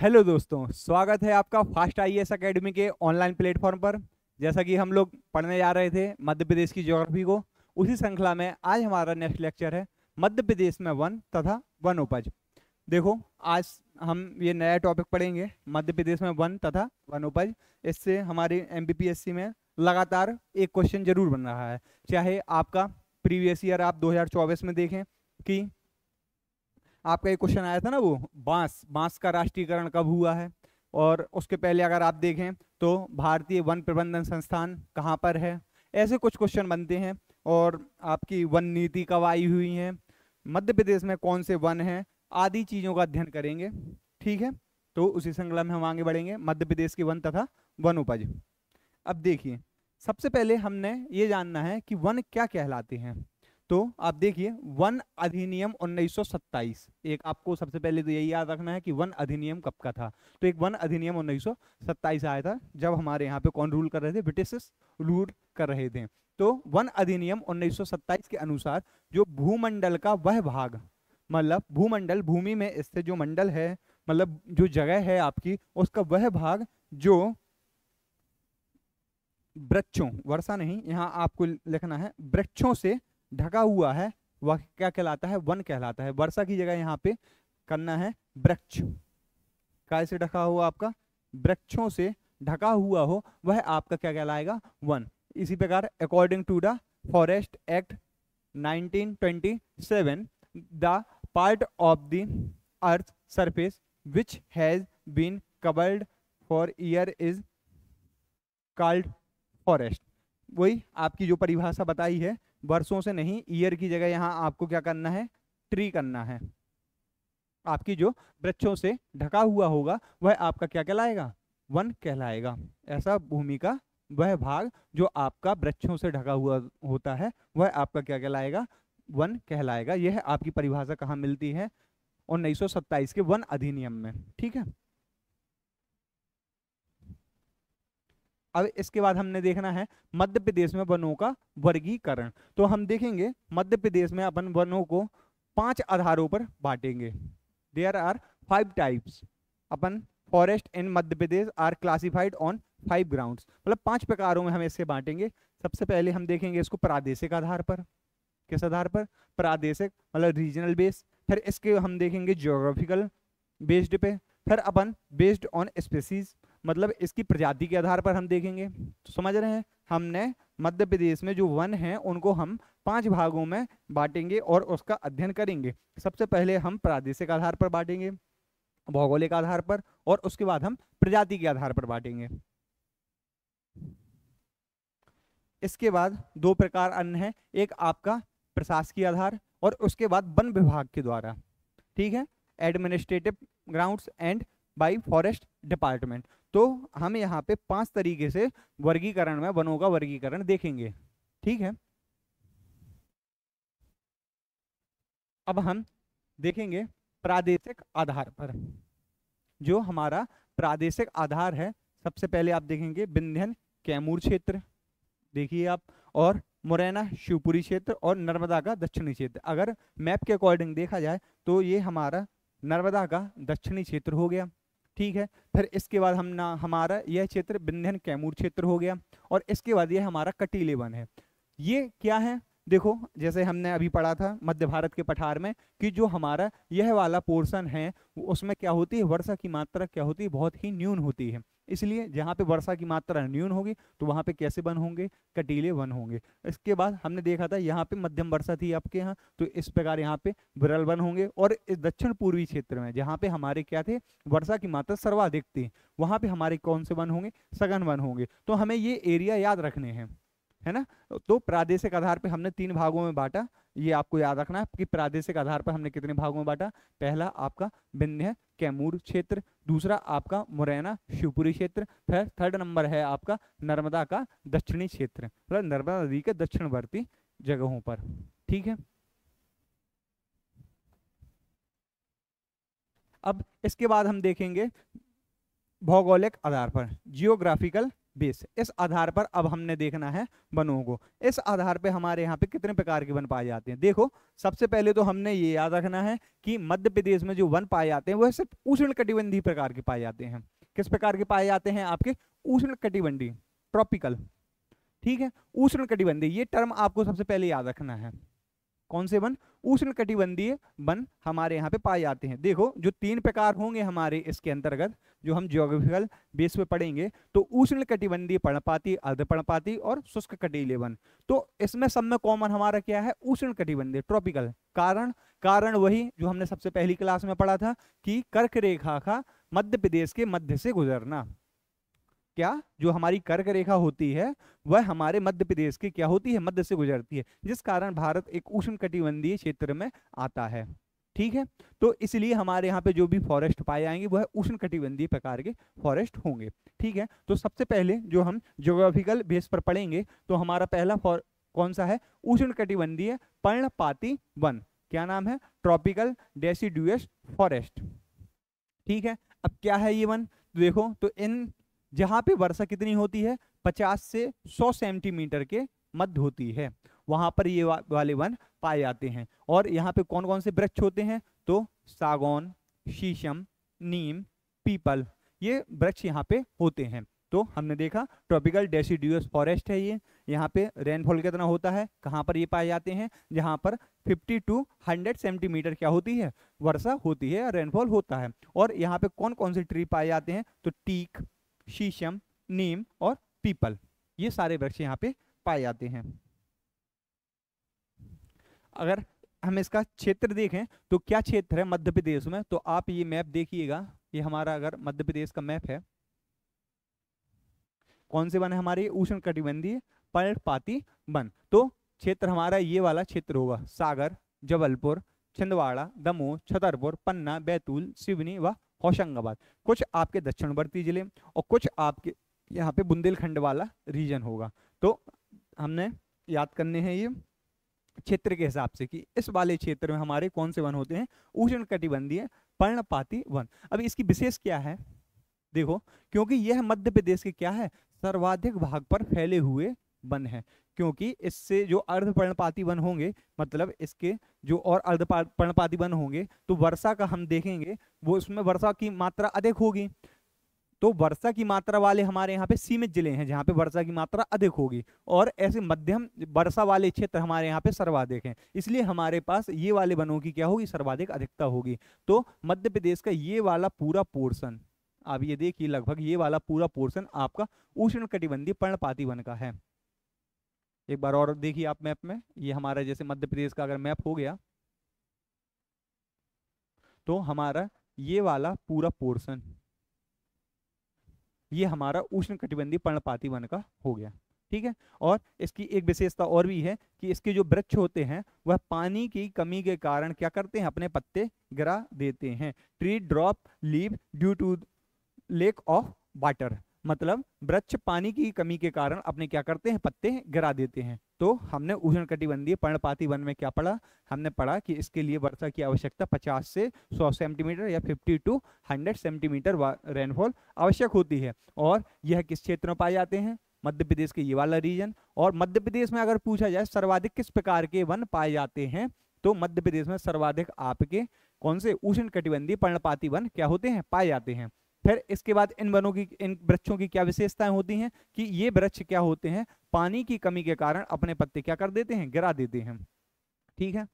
Hello दोस्तों, स्वागत है आपका फास्ट आईएएस एकेडमी के ऑनलाइन प्लेटफॉर्म पर। जैसा कि हम लोग पढ़ने जा रहे थे मध्य प्रदेश की ज्योग्राफी को, उसी श्रृंखला में आज हमारा नेक्स्ट लेक्चर है मध्य प्रदेश में वन तथा वनोपज। देखो, आज हम ये नया टॉपिक पढ़ेंगे, मध्य प्रदेश में वन तथा वनोपज। इससे हमारे एमपीपीएससी में लगातार एक क्वेश्चन जरूर बन रहा है। चाहे आपका प्रीवियस ईयर आप 2024 में देखें कि आपका एक क्वेश्चन आया था ना, वो बांस बांस का राष्ट्रीयकरण कब हुआ है, और उसके पहले अगर आप देखें तो भारतीय वन प्रबंधन संस्थान कहाँ पर है। ऐसे कुछ क्वेश्चन बनते हैं। और आपकी वन नीति कब आई हुई है, मध्य प्रदेश में कौन से वन हैं, आदि चीज़ों का अध्ययन करेंगे। ठीक है, तो उसी श्रृंखला में हम आगे बढ़ेंगे, मध्य प्रदेश के वन तथा वनोपज। अब देखिए, सबसे पहले हमने ये जानना है कि वन क्या कहलाते हैं। तो आप देखिए, वन अधिनियम 1927, एक आपको सबसे पहले तो यही याद रखना है कि वन अधिनियम कब का था। तो एक वन अधिनियम 1927 आया था, जब हमारे यहाँ पे कौन रूल कर रहे थे, ब्रिटिश रूल कर रहे थे। तो वन अधिनियम 1927 के अनुसार जो भूमंडल का वह भाग, मतलब भूमंडल, भूमि में स्थित जो मंडल है, मतलब जो जगह है आपकी, उसका वह भाग जो वृक्षों, वर्षा नहीं, यहाँ आपको लिखना है, वृक्षों से ढका हुआ है, वह क्या कहलाता है, वन कहलाता है। वर्षा की जगह यहाँ पे करना है वृक्ष। काय से ढका हुआ, आपका वृक्षों से ढका हुआ हो, वह आपका क्या कहलाएगा, वन। इसी प्रकार according to the forest act 1927, the part of the earth surface which has been covered for year is called forest. वही आपकी जो परिभाषा बताई है, वर्षों से नहीं, ईयर की जगह यहाँ आपको क्या करना है, ट्री करना है। आपकी जो वृक्षों से ढका हुआ होगा वह आपका क्या कहलाएगा, वन कहलाएगा। ऐसा भूमि का वह भाग जो आपका वृक्षों से ढका हुआ होता है, वह आपका क्या कहलाएगा, वन कहलाएगा। यह आपकी परिभाषा कहाँ मिलती है, 1927 के वन अधिनियम में। ठीक है, अब इसके बाद हमने देखना है मध्य प्रदेश में वनों का वर्गीकरण। तो हम देखेंगे मध्य प्रदेश में अपन वनों को 5 आधारों पर बांटेंगे। There are 5 types. अपन forest in Madhya Pradesh are classified on 5 grounds, मतलब 5 प्रकारों में हम इससे बांटेंगे। सबसे पहले हम देखेंगे इसको प्रादेशिक आधार पर। किस आधार पर, प्रादेशिक मतलब रीजनल बेस। फिर इसके हम देखेंगे ज्योग्राफिकल बेस्ड पे। फिर अपन बेस्ड ऑन स्पेसीज, मतलब इसकी प्रजाति के आधार पर हम देखेंगे। तो समझ रहे हैं, हमने मध्य प्रदेश में जो वन हैं उनको हम 5 भागों में बांटेंगे और उसका अध्ययन करेंगे। सबसे पहले हम प्रादेशिक आधार पर बांटेंगे, भौगोलिक आधार पर, और उसके बाद हम प्रजाति के आधार पर बांटेंगे। इसके बाद 2 प्रकार अन्य हैं, एक आपका प्रशासकीय आधार और उसके बाद वन विभाग के द्वारा। ठीक है, administrative grounds and bye forest department. तो हम यहाँ पे 5 तरीके से वर्गीकरण में वनों का वर्गीकरण देखेंगे। ठीक है, अब हम देखेंगे प्रादेशिक आधार पर। जो हमारा प्रादेशिक आधार है, सबसे पहले आप देखेंगे विंध्यन कैमूर क्षेत्र, देखिए आप, और मुरैना शिवपुरी क्षेत्र, और नर्मदा का दक्षिणी क्षेत्र। अगर मैप के अकॉर्डिंग देखा जाए तो ये हमारा नर्मदा का दक्षिणी क्षेत्र हो गया। ठीक है, फिर इसके बाद हमारा यह क्षेत्र विंध्यन कैमूर क्षेत्र हो गया, और इसके बाद यह हमारा कटीले वन है। ये क्या है, देखो, जैसे हमने अभी पढ़ा था मध्य भारत के पठार में कि जो हमारा यह वाला पोर्शन है उसमें क्या होती है, वर्षा की मात्रा क्या होती है, बहुत ही न्यून होती है। इसलिए जहाँ पे वर्षा की मात्रा न्यून होगी तो वहाँ पे कैसे वन होंगे, कटीले वन होंगे। इसके बाद हमने देखा था यहाँ पे मध्यम वर्षा थी आपके यहाँ, तो इस प्रकार यहाँ पे विरल वन होंगे। और इस दक्षिण पूर्वी क्षेत्र में जहाँ पे हमारे क्या थे, वर्षा की मात्रा सर्वाधिक थी, वहाँ पे हमारे कौन से वन होंगे, सघन वन होंगे। तो हमें ये एरिया याद रखने हैं, है ना। तो प्रादेशिक आधार पे हमने 3 भागों में बांटा, ये आपको याद रखना है कि प्रादेशिक आधार पर हमने कितने भागों में बांटा। पहला आपका विंध्य कैमूर क्षेत्र, दूसरा आपका मुरैना शिवपुरी क्षेत्र, फिर थर्ड नंबर है आपका नर्मदा का दक्षिणी क्षेत्र, मतलब नर्मदा नदी के दक्षिणवर्ती जगहों पर। ठीक है, अब इसके बाद हम देखेंगे भौगोलिक आधार पर, जियोग्राफिकल बेस। इस आधार पर अब हमने देखना है वनों को। इस आधार पे हमारे यहाँ पे कितने प्रकार के वन पाए जाते हैं। देखो, सबसे पहले तो हमने ये याद रखना है कि मध्य प्रदेश में जो वन पाए जाते हैं वह सिर्फ उष्णकटिबंधीय प्रकार के पाए जाते हैं। किस प्रकार के पाए जाते हैं? आपके उष्णकटिबंधीय, ट्रॉपिकल। ठीक है, उष्णकटिबंधीय, ये टर्म आपको सबसे पहले याद रखना है। कौन से वन? उष्णकटिबंधीय वन हमारे यहाँ पे पाए जाते हैं। देखो, जो 3 प्रकार होंगे हमारे इसके अंतर्गत, जो हम ज्योग्राफिकल बेस पे पढ़ेंगे, तो उष्णकटिबंधीय, पर्णपाती, अर्धपर्णपाती और शुष्क कटिबंधीय वन। तो इसमें सब में कॉमन हमारा क्या है? उष्णकटिबंधीय, ट्रॉपिकल। कारण वही जो हमने सबसे पहली क्लास में पढ़ा था कि कर्क रेखा का मध्य प्रदेश के मध्य से गुजरना। क्या? जो हमारी कर्क रेखा होती है वह हमारे मध्य प्रदेश की क्या होती है? मध्य से गुजरती है, जिस कारण भारत एक उष्णकटिबंधीय क्षेत्र में आता है। ठीक है, तो इसलिए हमारे यहाँ पे जो भी फॉरेस्ट पाए जाएंगे वह उष्णकटिबंधीय प्रकार के फॉरेस्ट होंगे। ठीक है, तो सबसे पहले जो हम ज्योग्राफिकल बेस पर पढ़ेंगे, तो हमारा पहला कौन सा है? उष्णकटिबंधीय पर्णपाती वन। क्या नाम है? Tropical deciduous forest. ठीक है, अब क्या है ये वन? देखो, तो इन जहां पे वर्षा कितनी होती है? 50 से 100 सेंटीमीटर के मध्य होती है, वहां पर ये वाले वन पाए जाते हैं। और यहाँ पे कौन कौन से वृक्ष होते हैं? तो सागौन, शीशम, नीम, पीपल, ये वृक्ष यहाँ पे होते हैं। तो हमने देखा ट्रॉपिकल डेसिडुअस फॉरेस्ट है ये। यहाँ पे रेनफॉल कितना होता है? कहाँ पर ये पाए जाते हैं? जहाँ पर 50 to 100 सेंटीमीटर क्या होती है? वर्षा होती है, रेनफॉल होता है। और यहाँ पे कौन कौन से ट्री पाए जाते हैं? तो टीक, शीशम, नीम और पीपल, ये सारे वृक्ष यहाँ पे पाए जाते हैं। अगर हम इसका क्षेत्र देखें तो क्या क्षेत्र है मध्य प्रदेश में, तो आप ये मैप देखिएगा। ये हमारा अगर मध्य प्रदेश का मैप है, कौन से वन है हमारे? उष्णकटिबंधीय पर्णपाती वन। तो क्षेत्र हमारा ये वाला क्षेत्र होगा, सागर, जबलपुर, छिंदवाड़ा, दमोह, छतरपुर, पन्ना, बैतूल, सिवनी व होशंगाबाद। कुछ आपके दक्षिणवर्ती जिले और कुछ आपके यहाँ पे बुंदेलखंड वाला रीजन होगा। तो हमने याद करने हैं ये क्षेत्र के हिसाब से कि इस वाले क्षेत्र में हमारे कौन से वन होते हैं? उष्णकटिबंधीय पर्णपाती वन। अब इसकी विशेष क्या है? देखो, क्योंकि यह मध्य प्रदेश के क्या है? सर्वाधिक भाग पर फैले हुए वन है। क्योंकि इससे जो अर्धपर्णपाती वन होंगे, मतलब इसके जो और अर्धपर्णपाती वन होंगे, तो वर्षा का हम देखेंगे वो उसमें वर्षा की मात्रा अधिक होगी। तो वर्षा की मात्रा वाले हमारे यहाँ पे सीमित जिले हैं जहाँ पे वर्षा की मात्रा अधिक होगी, और ऐसे मध्यम वर्षा वाले क्षेत्र हमारे यहाँ पे सर्वाधिक हैं। इसलिए हमारे पास ये वाले वनों की क्या होगी? सर्वाधिक अधिकता होगी। तो मध्य प्रदेश का ये वाला पूरा पोर्शन, आप ये देखिए, लगभग ये वाला पूरा पोर्शन आपका उष्णकटिबंधीय पर्णपाती वन का है। एक बार और देखिए आप मैप में, ये हमारा जैसे मध्य प्रदेश का अगर मैप हो गया, तो हमारा ये वाला पूरा पोर्शन ये हमारा उष्णकटिबंधीय पर्णपाती वन का हो गया। ठीक है, और इसकी एक विशेषता और भी है कि इसके जो वृक्ष होते हैं वह पानी की कमी के कारण क्या करते हैं? अपने पत्ते गिरा देते हैं। Tree drop leave due to lack of water, मतलब वृक्ष पानी की कमी के कारण अपने क्या करते हैं? पत्ते गिरा देते हैं। तो हमने उष्णकटिबंधीय पर्णपाती वन में क्या पढ़ा? हमने पढ़ा कि इसके लिए वर्षा की आवश्यकता 50 से 100 सेंटीमीटर या 50 to 100 सेंटीमीटर रेनफॉल आवश्यक होती है। और यह किस क्षेत्र में पाए जाते हैं? मध्य प्रदेश के ये वाला रीजन। और मध्य प्रदेश में अगर पूछा जाए सर्वाधिक किस प्रकार के वन पाए जाते हैं, तो मध्य प्रदेश में सर्वाधिक आपके कौन से? उष्णकटिबंधीय पर्णपाती वन क्या होते हैं? पाए जाते हैं। फिर इसके बाद इन वनों की, इन वृक्षों की क्या विशेषताएं होती हैं कि ये वृक्ष क्या होते हैं? पानी की कमी के कारण अपने पत्ते क्या कर देते हैं? गिरा देते हैं। ठीक है,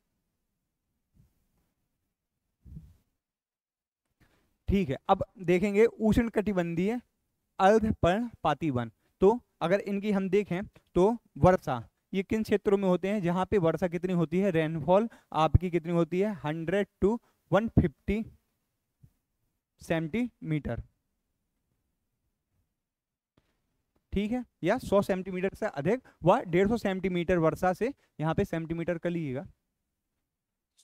ठीक है। अब देखेंगे उष्णकटिबंधीय अर्धपर्णपाती वन। तो अगर इनकी हम देखें तो वर्षा ये किन क्षेत्रों में होते हैं? जहां पे वर्षा कितनी होती है? रेनफॉल आपकी कितनी होती है? 100 to 150 सेंटीमीटर। ठीक है, या 100 सेंटीमीटर से अधिक व 150 सेंटीमीटर वर्षा से, यहाँ पे सेंटीमीटर कर लीजिएगा,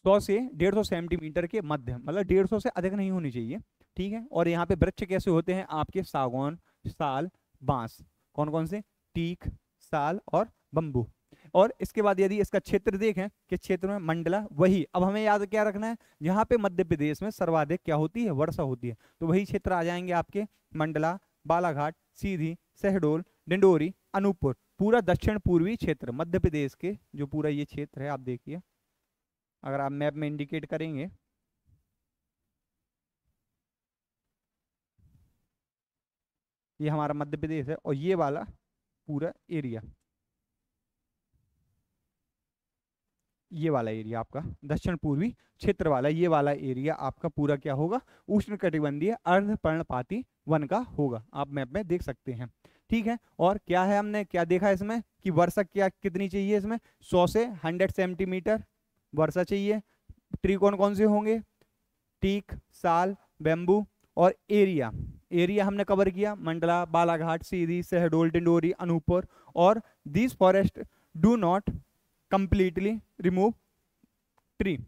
100 से 150 सेंटीमीटर के मध्य, मतलब 150 से अधिक नहीं होनी चाहिए। ठीक है, और यहाँ पे वृक्ष कैसे होते हैं आपके? सागौन, साल, बांस। कौन कौन से? टीक, साल और बम्बू। और इसके बाद यदि इसका क्षेत्र देखें, किस क्षेत्र में? मंडला। वही अब हमें याद क्या रखना है? यहाँ पे मध्य प्रदेश में सर्वाधिक क्या होती है? वर्षा होती है। तो वही क्षेत्र आ जाएंगे आपके मंडला, बालाघाट, सीधी, शहडोल, डिंडोरी, अनूपपुर, पूरा दक्षिण पूर्वी क्षेत्र मध्य प्रदेश के जो पूरा ये क्षेत्र है, आप देखिए अगर आप मैप में इंडिकेट करेंगे, ये हमारा मध्य प्रदेश है और ये वाला पूरा एरिया, ये वाला एरिया आपका दक्षिण पूर्वी क्षेत्र वाला, ये वाला एरिया आपका पूरा क्या होगा, उष्णकटिबंधीय अर्धपर्णपाती वन का होगा। आप मैप में देख सकते हैं, ठीक है। और क्या है, हमने क्या देखा इसमें कि वर्षा क्या कितनी चाहिए, इसमें 100 से 100 सेंटीमीटर वर्षा चाहिए। ट्री कौन कौन से होंगे, टीक, साल, बेम्बू और एरिया, एरिया हमने कवर किया मंडला, बालाघाट, सीधी, शहडोल, डिंडोरी, अनूपपुर। और these forest do not completely remove tree,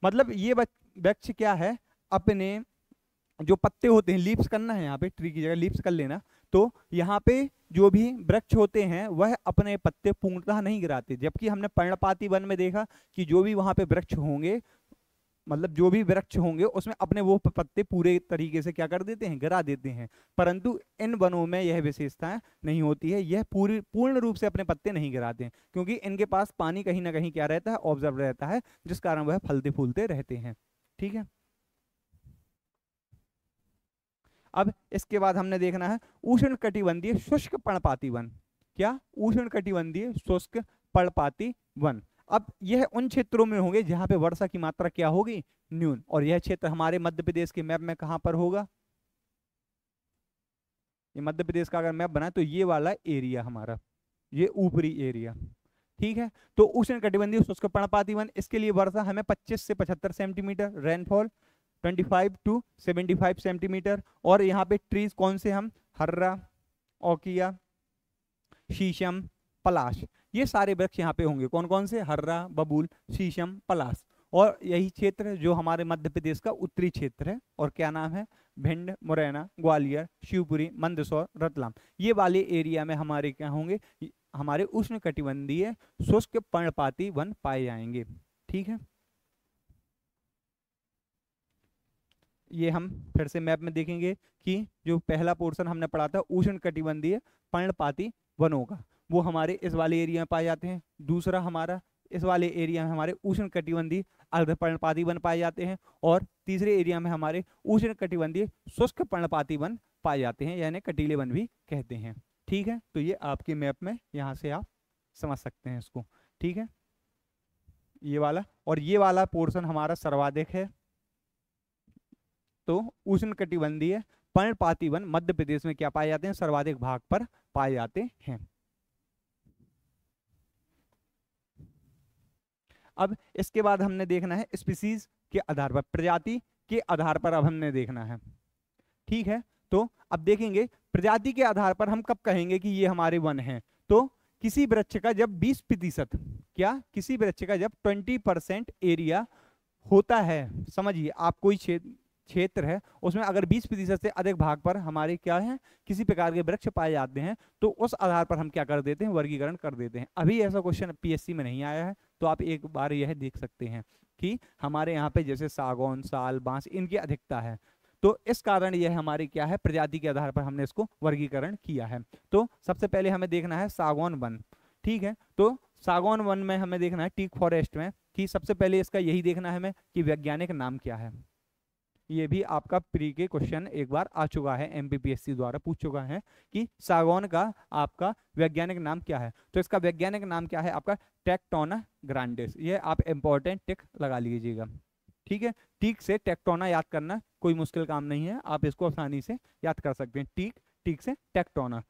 मतलब ये वृक्ष क्या है, अपने जो पत्ते होते हैं, लीव्स करना है यहाँ पे, ट्री की जगह लीव्स कर लेना, तो यहाँ पे जो भी वृक्ष होते हैं वह अपने पत्ते पूर्णतः नहीं गिराते। जबकि हमने पर्णपाती वन में देखा कि जो भी वहां पे वृक्ष होंगे, मतलब जो भी वृक्ष होंगे उसमें अपने वो पत्ते पूरे तरीके से क्या कर देते हैं, गिरा देते हैं। परंतु इन वनों में यह विशेषता नहीं होती है, यह पूर्ण रूप से अपने पत्ते नहीं गिराते हैं, क्योंकि इनके पास पानी कहीं ना कहीं क्या रहता है, ऑब्जर्व रहता है, जिस कारण वह फलते फूलते रहते हैं, ठीक है। अब इसके बाद हमने देखना है उष्णकटिबंधीय शुष्क पर्णपाती वन। क्या, उष्णकटिबंधीय शुष्क पर्णपाती वन। अब यह उन क्षेत्रों में होंगे जहां पे वर्षा की मात्रा क्या होगी, न्यून। और यह क्षेत्र हमारे मध्य प्रदेश के मैप में कहां पर होगा, ये मध्य प्रदेश का अगर मैप बना तो ये वाला एरिया हमारा, ये ऊपरी एरिया, ठीक है। तो उष्णकटिबंधीय शुष्क पर्णपाती वन, इसके लिए वर्षा हमें 25 से 75 सेंटीमीटर, रेनफॉल 25 to 75 सेंटीमीटर। और यहाँ पे ट्रीज कौन से, हम हर्रा, ओकिया, शीशम, पलाश, ये सारे वृक्ष यहाँ पे होंगे। कौन कौन से, हर्रा, बबूल, शीशम, पलाश। और यही क्षेत्र जो हमारे मध्य प्रदेश का उत्तरी क्षेत्र है, और क्या नाम है, भिंड, मुरैना, ग्वालियर, शिवपुरी, मंदसौर, रतलाम, ये वाले एरिया में हमारे क्या होंगे, हमारे उष्णकटिबंधीय शुष्क पर्णपाती वन पाए जाएंगे, ठीक है। ये हम फिर से मैप में देखेंगे कि जो पहला पोर्शन हमने पढ़ा था उष्णकटिबंधीय पर्णपाती वनों का, वो हमारे इस वाले एरिया में पाए जाते हैं। दूसरा हमारा इस वाले एरिया में हमारे उष्णकटिबंधीय अर्धपर्णपाती वन पाए जाते हैं। और तीसरे एरिया में हमारे उष्णकटिबंधीय शुष्क पर्णपाती वन पाए जाते हैं, यानी कटीले वन भी कहते हैं, ठीक है। तो ये आपके मैप में यहाँ से आप समझ सकते हैं इसको, ठीक है, ये वाला। और ये वाला पोर्शन हमारा सर्वाधिक है, तो उष्णकटिबंधीय पर्णपाती वन मध्य प्रदेश में क्या पाए जाते हैं, सर्वाधिक भाग पर पाए जाते हैं। अब इसके बाद हमने देखना है स्पीसीज के आधार पर, प्रजाति के आधार पर अब हमने देखना है, ठीक है। तो अब देखेंगे प्रजाति के आधार पर हम कब कहेंगे कि ये हमारे वन हैं, तो किसी वृक्ष का जब 20%, क्या, किसी वृक्ष का जब 20% एरिया होता है, समझिए आप कोई क्षेत्र है उसमें अगर 20% से अधिक भाग पर हमारे क्या है, किसी प्रकार के वृक्ष पाए जाते हैं, तो उस आधार पर हम क्या कर देते हैं, वर्गीकरण कर देते हैं। अभी ऐसा क्वेश्चन पीएससी में नहीं आया है, तो आप एक बार यह देख सकते हैं कि हमारे यहाँ पे जैसे सागौन, साल, बांस, इनकी अधिकता है, तो इस कारण यह हमारे क्या है, प्रजाति के आधार पर हमने इसको वर्गीकरण किया है। तो सबसे पहले हमें देखना है सागौन वन, ठीक है। तो सागौन वन में हमें देखना है टीक फॉरेस्ट में कि सबसे पहले इसका यही देखना है हमें कि वैज्ञानिक नाम क्या है। ये भी आपका प्री के क्वेश्चन एक बार आ चुका है, एमपीपीएससी द्वारा पूछ चुका है कि सागौन का आपका वैज्ञानिक नाम क्या है। तो इसका वैज्ञानिक नाम क्या है आपका, टेक्टोना ग्रांडिस। ये आप इंपॉर्टेंट टिक लगा लीजिएगा, ठीक है। टीक से टेक्टोना याद करना कोई मुश्किल काम नहीं है, आप इसको आसानी से याद कर सकते हैं। टीक, टीक से टेक्टोना,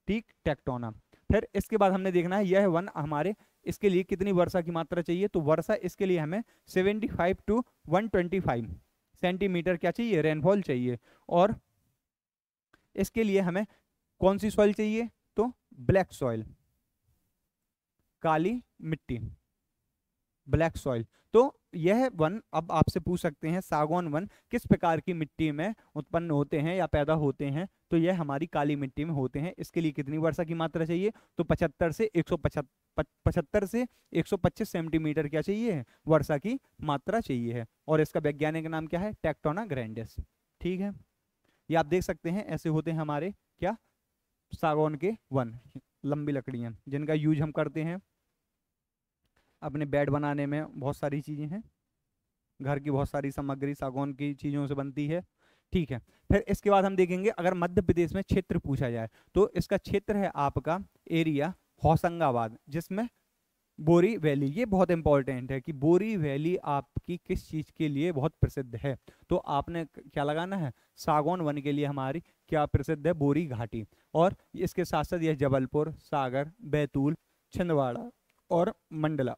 टीक टेक्टोना। फिर इसके बाद हमने देखना है यह वन हमारे, इसके लिए कितनी वर्षा की मात्रा चाहिए, तो वर्षा इसके लिए हमें 75 to 125 सेंटीमीटर क्या चाहिए, रेनफॉल चाहिए। और इसके लिए हमें कौन सी सॉइल चाहिए, तो ब्लैक सॉइल, काली मिट्टी, ब्लैक सॉइल। तो यह वन अब आपसे पूछ सकते हैं सागौन वन किस प्रकार की मिट्टी में उत्पन्न होते हैं या पैदा होते हैं, तो यह हमारी काली मिट्टी में होते हैं। इसके लिए कितनी वर्षा की मात्रा चाहिए, तो 75 से 125 सेंटीमीटर क्या चाहिए, वर्षा की मात्रा चाहिए है। और इसका वैज्ञानिक नाम क्या है, टेक्टोना ग्रैंडिस, ठीक है। ये आप देख सकते हैं ऐसे होते हैं हमारे क्या, सागौन के वन, लंबी लकड़ियाँ जिनका यूज हम करते हैं अपने बेड बनाने में, बहुत सारी चीज़ें हैं, घर की बहुत सारी सामग्री सागौन की चीज़ों से बनती है। ठीक है, फिर इसके बाद हम देखेंगे अगर मध्य प्रदेश में क्षेत्र पूछा जाए तो इसका क्षेत्र है आपका एरिया होशंगाबाद, जिसमें बोरी वैली, ये बहुत इंपॉर्टेंट है कि बोरी वैली आपकी किस चीज के लिए बहुत प्रसिद्ध है, तो आपने क्या लगाना है, सागौन वन के लिए हमारी क्या प्रसिद्ध है, बोरी घाटी। और इसके साथ साथ यह जबलपुर, सागर, बैतूल, छिंदवाड़ा और मंडला,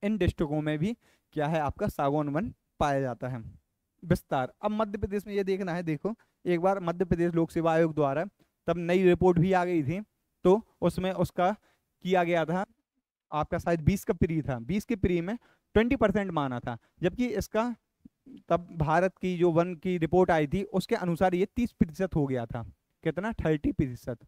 इन डिस्ट्रिक्टों में भी क्या है आपका सागौन वन पाया जाता है। विस्तार, अब मध्य प्रदेश में ये देखना है, देखो एक बार मध्य प्रदेश लोक सेवा आयोग द्वारा तब नई रिपोर्ट भी आ गई थी, तो उसमें उसका किया गया था आपका शायद 20 का प्री था, 20 के प्री में 20% माना था, जबकि इसका तब भारत की जो वन की रिपोर्ट आई थी उसके अनुसार ये 30% हो गया था। कितना, 30%।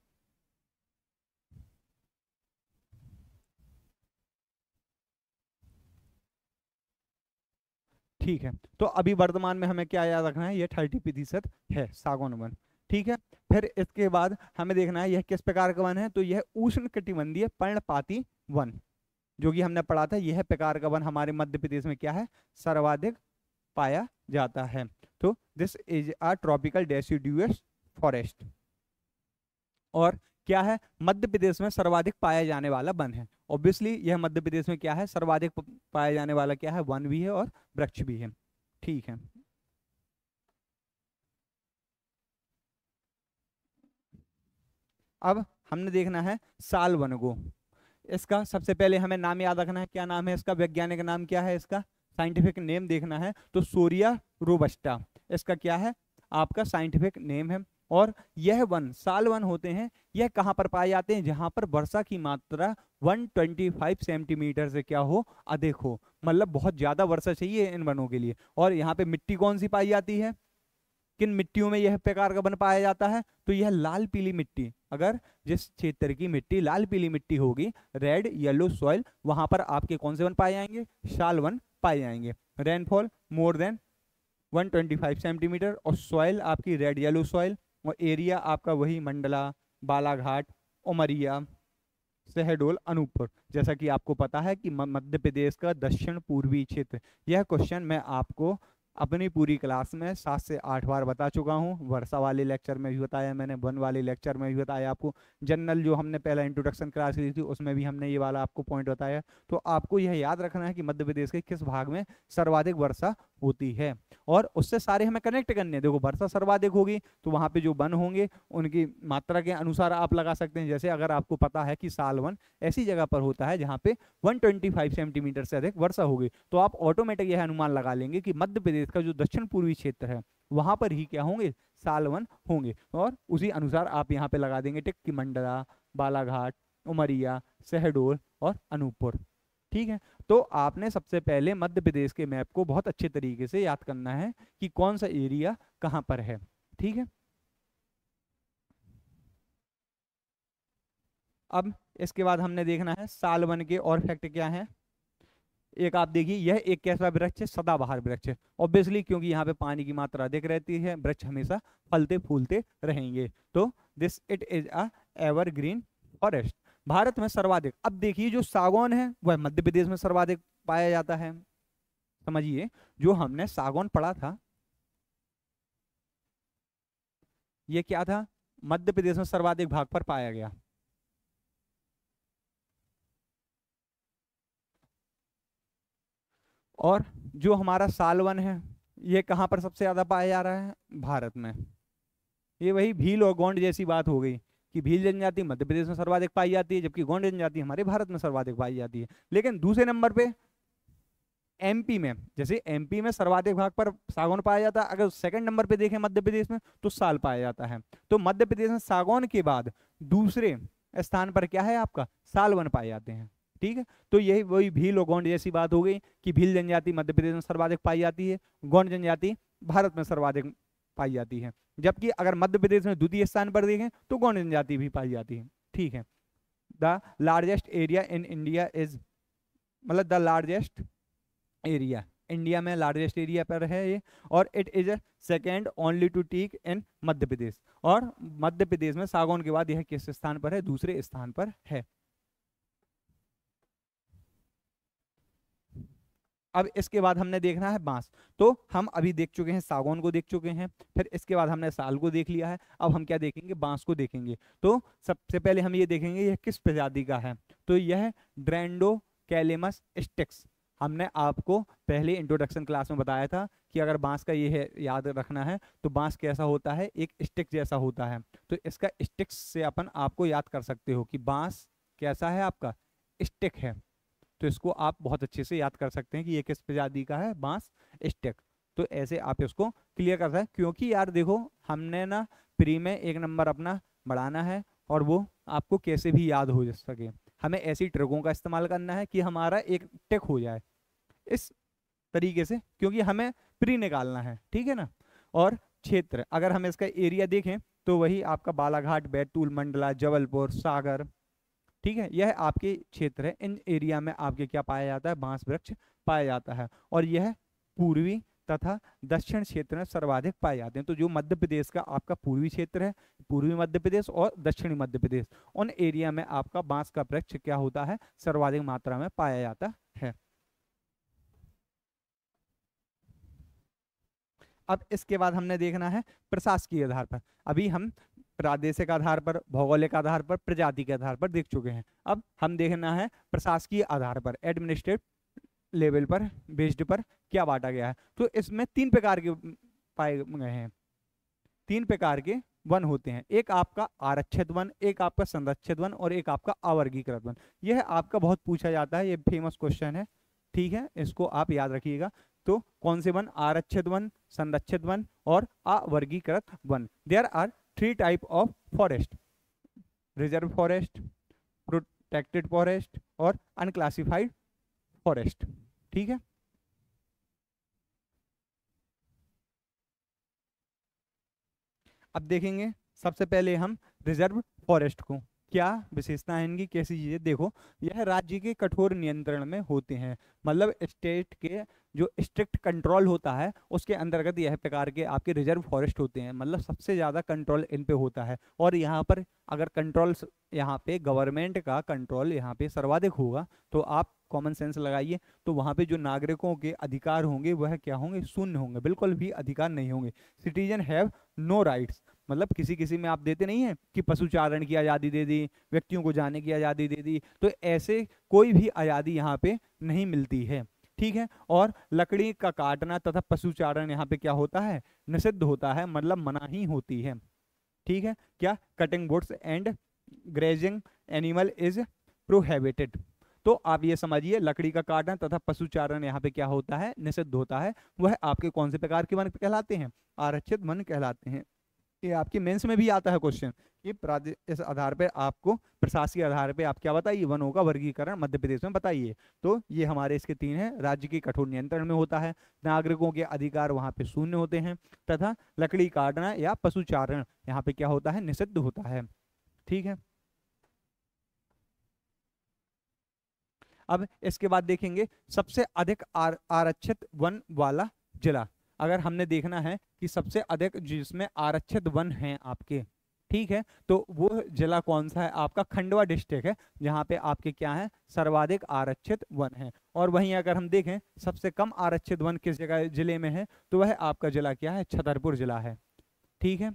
ठीक है, तो अभी वर्तमान में हमें क्या याद रखना है, ये 30% है सागौन वन। ठीक है, फिर इसके बाद हमें देखना है यह किस प्रकार का वन है, तो यह उष्ण कटिबंधीय पर्णपाती वन, जो कि हमने पढ़ा था, यह प्रकार का वन हमारे मध्य प्रदेश में क्या है, सर्वाधिक पाया जाता है। तो this is a tropical deciduous forest. और क्या है, मध्य प्रदेश में सर्वाधिक पाया जाने वाला वन है, ऑब्वियसली यह मध्य प्रदेश में क्या है, सर्वाधिक पाया जाने वाला क्या है, वन भी है और वृक्ष भी है। ठीक है, अब हमने देखना है साल वन को। इसका सबसे पहले हमें नाम याद रखना है, क्या नाम है इसका, वैज्ञानिक नाम क्या है इसका, साइंटिफिक नेम देखना है, तो सोरिया रोबस्टा इसका क्या है आपका साइंटिफिक नेम है। और यह वन, साल वन होते हैं, यह कहाँ पर पाए जाते हैं, जहां पर वर्षा की मात्रा 125 सेंटीमीटर से क्या हो, अधिक हो, मतलब बहुत ज्यादा वर्षा चाहिए इन वनों के लिए। और यहाँ पे मिट्टी कौन सी पाई जाती है, किन मिट्टियों में यह प्रकार का वन पाया जाता है, तो यह लाल पीली मिट्टी, अगर जिस क्षेत्र की मिट्टी लाल पीली मिट्टी होगी, रेड येलो सॉइल, वहां पर आपके कौन से वन पाए जाएंगे, शाल वन पाए जाएंगे। रेनफॉल मोर देन 125 सेंटीमीटर, और सॉइल आपकी रेड येलो सॉइल, और एरिया आपका वही मंडला, बालाघाट, उमरिया, शहडोल, अनूपपुर। जैसा कि आपको पता है कि मध्य प्रदेश का दक्षिण पूर्वी क्षेत्र, यह क्वेश्चन मैं आपको अपनी पूरी क्लास में 7 से 8 बार बता चुका हूँ, वर्षा वाले लेक्चर में भी बताया मैंने, वन वाले लेक्चर में भी बताया आपको, जनरल जो हमने पहला इंट्रोडक्शन क्लास ली थी उसमें भी हमने ये वाला आपको पॉइंट बताया। तो आपको यह याद रखना है कि मध्य प्रदेश के किस भाग में सर्वाधिक वर्षा होती है, और उससे सारे हमें कनेक्ट करने हैं। देखो वर्षा सर्वाधिक होगी तो वहाँ पे जो वन होंगे उनकी मात्रा के अनुसार आप लगा सकते हैं। जैसे अगर आपको पता है कि साल वन ऐसी जगह पर होता है जहाँ पे 125 सेंटीमीटर से अधिक वर्षा होगी, तो आप ऑटोमेटिक यह अनुमान लगा लेंगे कि मध्य प्रदेश का जो दक्षिण पूर्वी क्षेत्र है वहां पर ही क्या होंगे, साल वन होंगे। और उसी अनुसार आप यहाँ पे लगा देंगे टिक कि मंडला, बालाघाट, उमरिया, शहडोल और अनूपपुर। ठीक है, तो आपने सबसे पहले मध्य प्रदेश के मैप को बहुत अच्छे तरीके से याद करना है कि कौन सा एरिया कहाँ पर है। ठीक है, अब इसके बाद हमने देखना है साल वन के और फैक्ट क्या है। एक आप देखिए, यह एक कैसा वृक्ष है, सदाबहार वृक्ष है, ऑब्वियसली क्योंकि यहाँ पे पानी की मात्रा अधिक रहती है, वृक्ष हमेशा फलते फूलते रहेंगे, तो this it is a evergreen forest. Bharat में सर्वाधिक, अब देखिए जो सागौन है वह मध्य प्रदेश में सर्वाधिक पाया जाता है। समझिए, जो हमने सागौन पढ़ा था ये क्या था, मध्य प्रदेश में सर्वाधिक भाग पर पाया गया। और जो हमारा सालवन है ये कहाँ पर सबसे ज्यादा पाया जा रहा है, भारत में। ये वही भील और गोंड जैसी बात हो गई कि भील जनजाति मध्य प्रदेश में सर्वाधिक पाई जाती है, जबकि गोंड जनजाति हमारे भारत में सर्वाधिक पाई जाती है। लेकिन दूसरे नंबर पे एमपी में, जैसे एमपी में सर्वाधिक भाग पर सागौन पाया जाता है, अगर सेकंड नंबर पे देखें मध्य प्रदेश में तो साल पाया जाता है। तो मध्य प्रदेश में सागौन के बाद दूसरे स्थान पर क्या है आपका, सालवन पाए जाते हैं। ठीक है, तो यही वही भील और गोंड जैसी बात हो गई कि भील जनजाति मध्य प्रदेश में सर्वाधिक पाई जाती है, गोंड जनजाति भारत में सर्वाधिक पाई जाती है। जबकि अगर मध्य प्रदेश में द्वितीय स्थान पर देखें तो गोंड जनजाति भी पाई जाती है। ठीक है, the largest area in India is, मतलब द लार्जेस्ट एरिया इंडिया में लार्जेस्ट एरिया पर है ये, और it is second only to teak in Madhya Pradesh. और मध्य प्रदेश में सागौन के बाद यह किस स्थान पर है? दूसरे स्थान पर है। अब इसके बाद हमने देखना है बांस। तो हम अभी देख चुके हैं, सागौन को देख चुके हैं, फिर इसके बाद हमने साल को देख लिया है। अब हम क्या देखेंगे? बांस को देखेंगे। तो सबसे पहले हम ये देखेंगे यह किस प्रजाति का है। तो यह ड्रेंडोकैलिमस स्टिक्स। हमने आपको पहले इंट्रोडक्शन क्लास में बताया था कि अगर बांस का ये है याद रखना है तो बांस कैसा होता है? एक स्टिक जैसा होता है। तो इसका स्टिक्स से अपन आपको याद कर सकते हो कि बांस कैसा है? आपका स्टिक है। तो इसको आप बहुत अच्छे से याद कर सकते हैं कि ये किस प्रजाति का है? बांस स्टिक। तो ऐसे आप इसको क्लियर कर सकते हैं, क्योंकि यार देखो हमने ना प्री में एक नंबर अपना बढ़ाना है और वो आपको कैसे भी याद हो सके। हमें ऐसी ट्रिकों का इस्तेमाल करना है कि हमारा एक टिक हो जाए इस तरीके से, क्योंकि हमें प्री निकालना है, ठीक है ना। और क्षेत्र, अगर हम इसका एरिया देखें तो वही आपका बालाघाट, बैतूल, मंडला, जबलपुर, सागर, ठीक है, यह आपके क्षेत्र है। इन एरिया में आपके क्या पाया जाता है? बांस वृक्ष पाया जाता है। और यह पूर्वी तथा दक्षिण क्षेत्र में सर्वाधिक पाए जाते हैं। तो जो मध्य प्रदेश का आपका पूर्वी क्षेत्र है, पूर्वी मध्य प्रदेश और दक्षिणी मध्य प्रदेश, उन एरिया में आपका बांस का वृक्ष क्या होता है? सर्वाधिक मात्रा में पाया जाता है। अब इसके बाद हमने देखना है प्रशासकीय आधार पर। अभी हम प्रादेशिक आधार पर, भौगोलिक आधार पर, प्रजाति के आधार पर देख चुके हैं। अब हम देखना है प्रशासकीय आधार पर, एडमिनिस्ट्रेटिव लेवल पर बेस्ड पर क्या बांटा गया है। तो इसमें तीन प्रकार के पाए गए हैं, तीन प्रकार के वन होते हैं। एक आपका आरक्षित वन, एक आपका संरक्षित वन और एक आपका अवर्गीकृत वन। यह आपका बहुत पूछा जाता है, ये फेमस क्वेश्चन है, ठीक है, इसको आप याद रखिएगा। तो कौन से वन? आरक्षित वन, संरक्षित वन और अवर्गीकृत वन। There are 3 type of forest: reserve forest, protected forest और अनक्लासिफाइड फॉरेस्ट, ठीक है। अब देखेंगे सबसे पहले हम रिजर्व फॉरेस्ट को, क्या विशेषता है इनकी, कैसी चीजें। देखो, यह राज्य के कठोर नियंत्रण में होते हैं, मतलब स्टेट के जो स्ट्रिक्ट कंट्रोल होता है उसके अंतर्गत यह प्रकार के आपके रिजर्व फॉरेस्ट होते हैं, मतलब सबसे ज्यादा कंट्रोल इन पे होता है। और यहाँ पर अगर कंट्रोल, यहाँ पे गवर्नमेंट का कंट्रोल यहाँ पे सर्वाधिक होगा, तो आप कॉमन सेंस लगाइए, तो वहाँ पे जो नागरिकों के अधिकार होंगे वह क्या होंगे? शून्य होंगे, बिल्कुल भी अधिकार नहीं होंगे। सिटीजन हैव नो राइट्स, मतलब किसी किसी में आप देते नहीं है कि पशुचारण की आज़ादी दे दी, व्यक्तियों को जाने की आज़ादी दे दी, तो ऐसे कोई भी आज़ादी यहाँ पे नहीं मिलती है, ठीक है। और लकड़ी का काटना तथा पशुचारण यहाँ पे क्या होता है? निषिद्ध होता है, मतलब मनाही होती है, ठीक है। क्या? Cutting woods and grazing animal is prohibited. तो आप ये समझिए, लकड़ी का काटना तथा पशुचारण यहाँ पे क्या होता है? निषिद्ध होता है। वह आपके कौन से प्रकार के वन कहलाते हैं? आरक्षित वन कहलाते हैं। ये आपके मेंस में भी आता है क्वेश्चन कि इस आधार पे आपको प्रशासकीय आधार पे आप क्या बताइए? वनों का वर्गीकरण मध्य प्रदेश में बताइए। तो ये हमारे इसके 3 हैं। राज्य के कठोर नियंत्रण में होता है, नागरिकों के अधिकार वहाँ पे शून्य होते हैं, तथा लकड़ी काटना या पशुचारण यहाँ पे क्या होता है? निषिद्ध होता है, ठीक है। अब इसके बाद देखेंगे सबसे अधिक आरक्षित वन वाला जिला। अगर हमने देखना है कि सबसे अधिक जिसमें आरक्षित वन हैं आपके, ठीक है, तो वो जिला कौन सा है? आपका खंडवा डिस्ट्रिक्ट है, जहाँ पे आपके क्या है? सर्वाधिक आरक्षित वन है। और वहीं अगर हम देखें सबसे कम आरक्षित वन किस जगह जिले में है, तो वह आपका जिला क्या है? छतरपुर जिला है, ठीक है।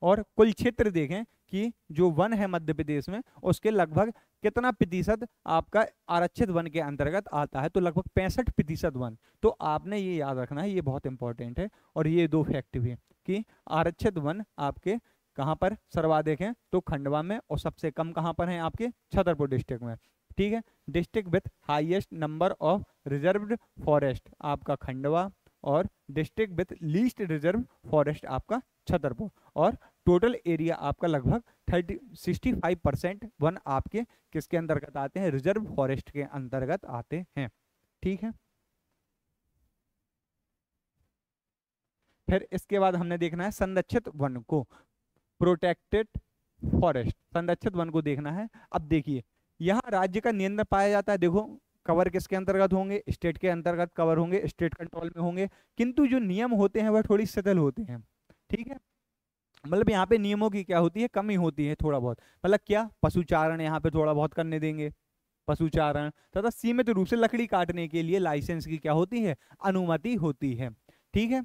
और कुल क्षेत्र देखें कि जो वन है मध्य प्रदेश में, उसके लगभग कितना प्रतिशत आपका आरक्षित वन के अंतर्गत आता है? तो लगभग 65% वन। तो आपने ये याद रखना है, ये बहुत इंपॉर्टेंट है। और ये 2 फैक्ट भी कि आरक्षित वन आपके कहाँ पर सर्वाधिक हैं? तो खंडवा में, और सबसे कम कहाँ पर हैं? आपके छतरपुर डिस्ट्रिक्ट में, ठीक है। District with highest number of reserved forest आपका खंडवा, और district with least reserve forest आपका छतरपुर। और टोटल एरिया आपका लगभग 65% वन आपके किसके अंतर्गत आते हैं? रिजर्व फॉरेस्ट के अंतर्गत आते हैं, ठीक है। फिर इसके बाद हमने देखना है संरक्षित वन को, प्रोटेक्टेड फॉरेस्ट। संरक्षित वन को देखना है। अब देखिए, यहाँ राज्य का नियंत्रण पाया जाता है। देखो, कवर किसके अंतर्गत होंगे, स्टेट के अंतर्गत कवर होंगे, स्टेट कंट्रोल में होंगे, किंतु जो नियम होते हैं वह थोड़ी शिथिल होते हैं। ठीक है, मतलब यहाँ पे नियमों की क्या होती है, कमी होती है थोड़ा बहुत। मतलब क्या, पशुचारण यहाँ पे थोड़ा बहुत करने देंगे, पशुचारण तथा सीमित रूप से लकड़ी काटने के लिए लाइसेंस की क्या होती है, अनुमति होती है। ठीक है,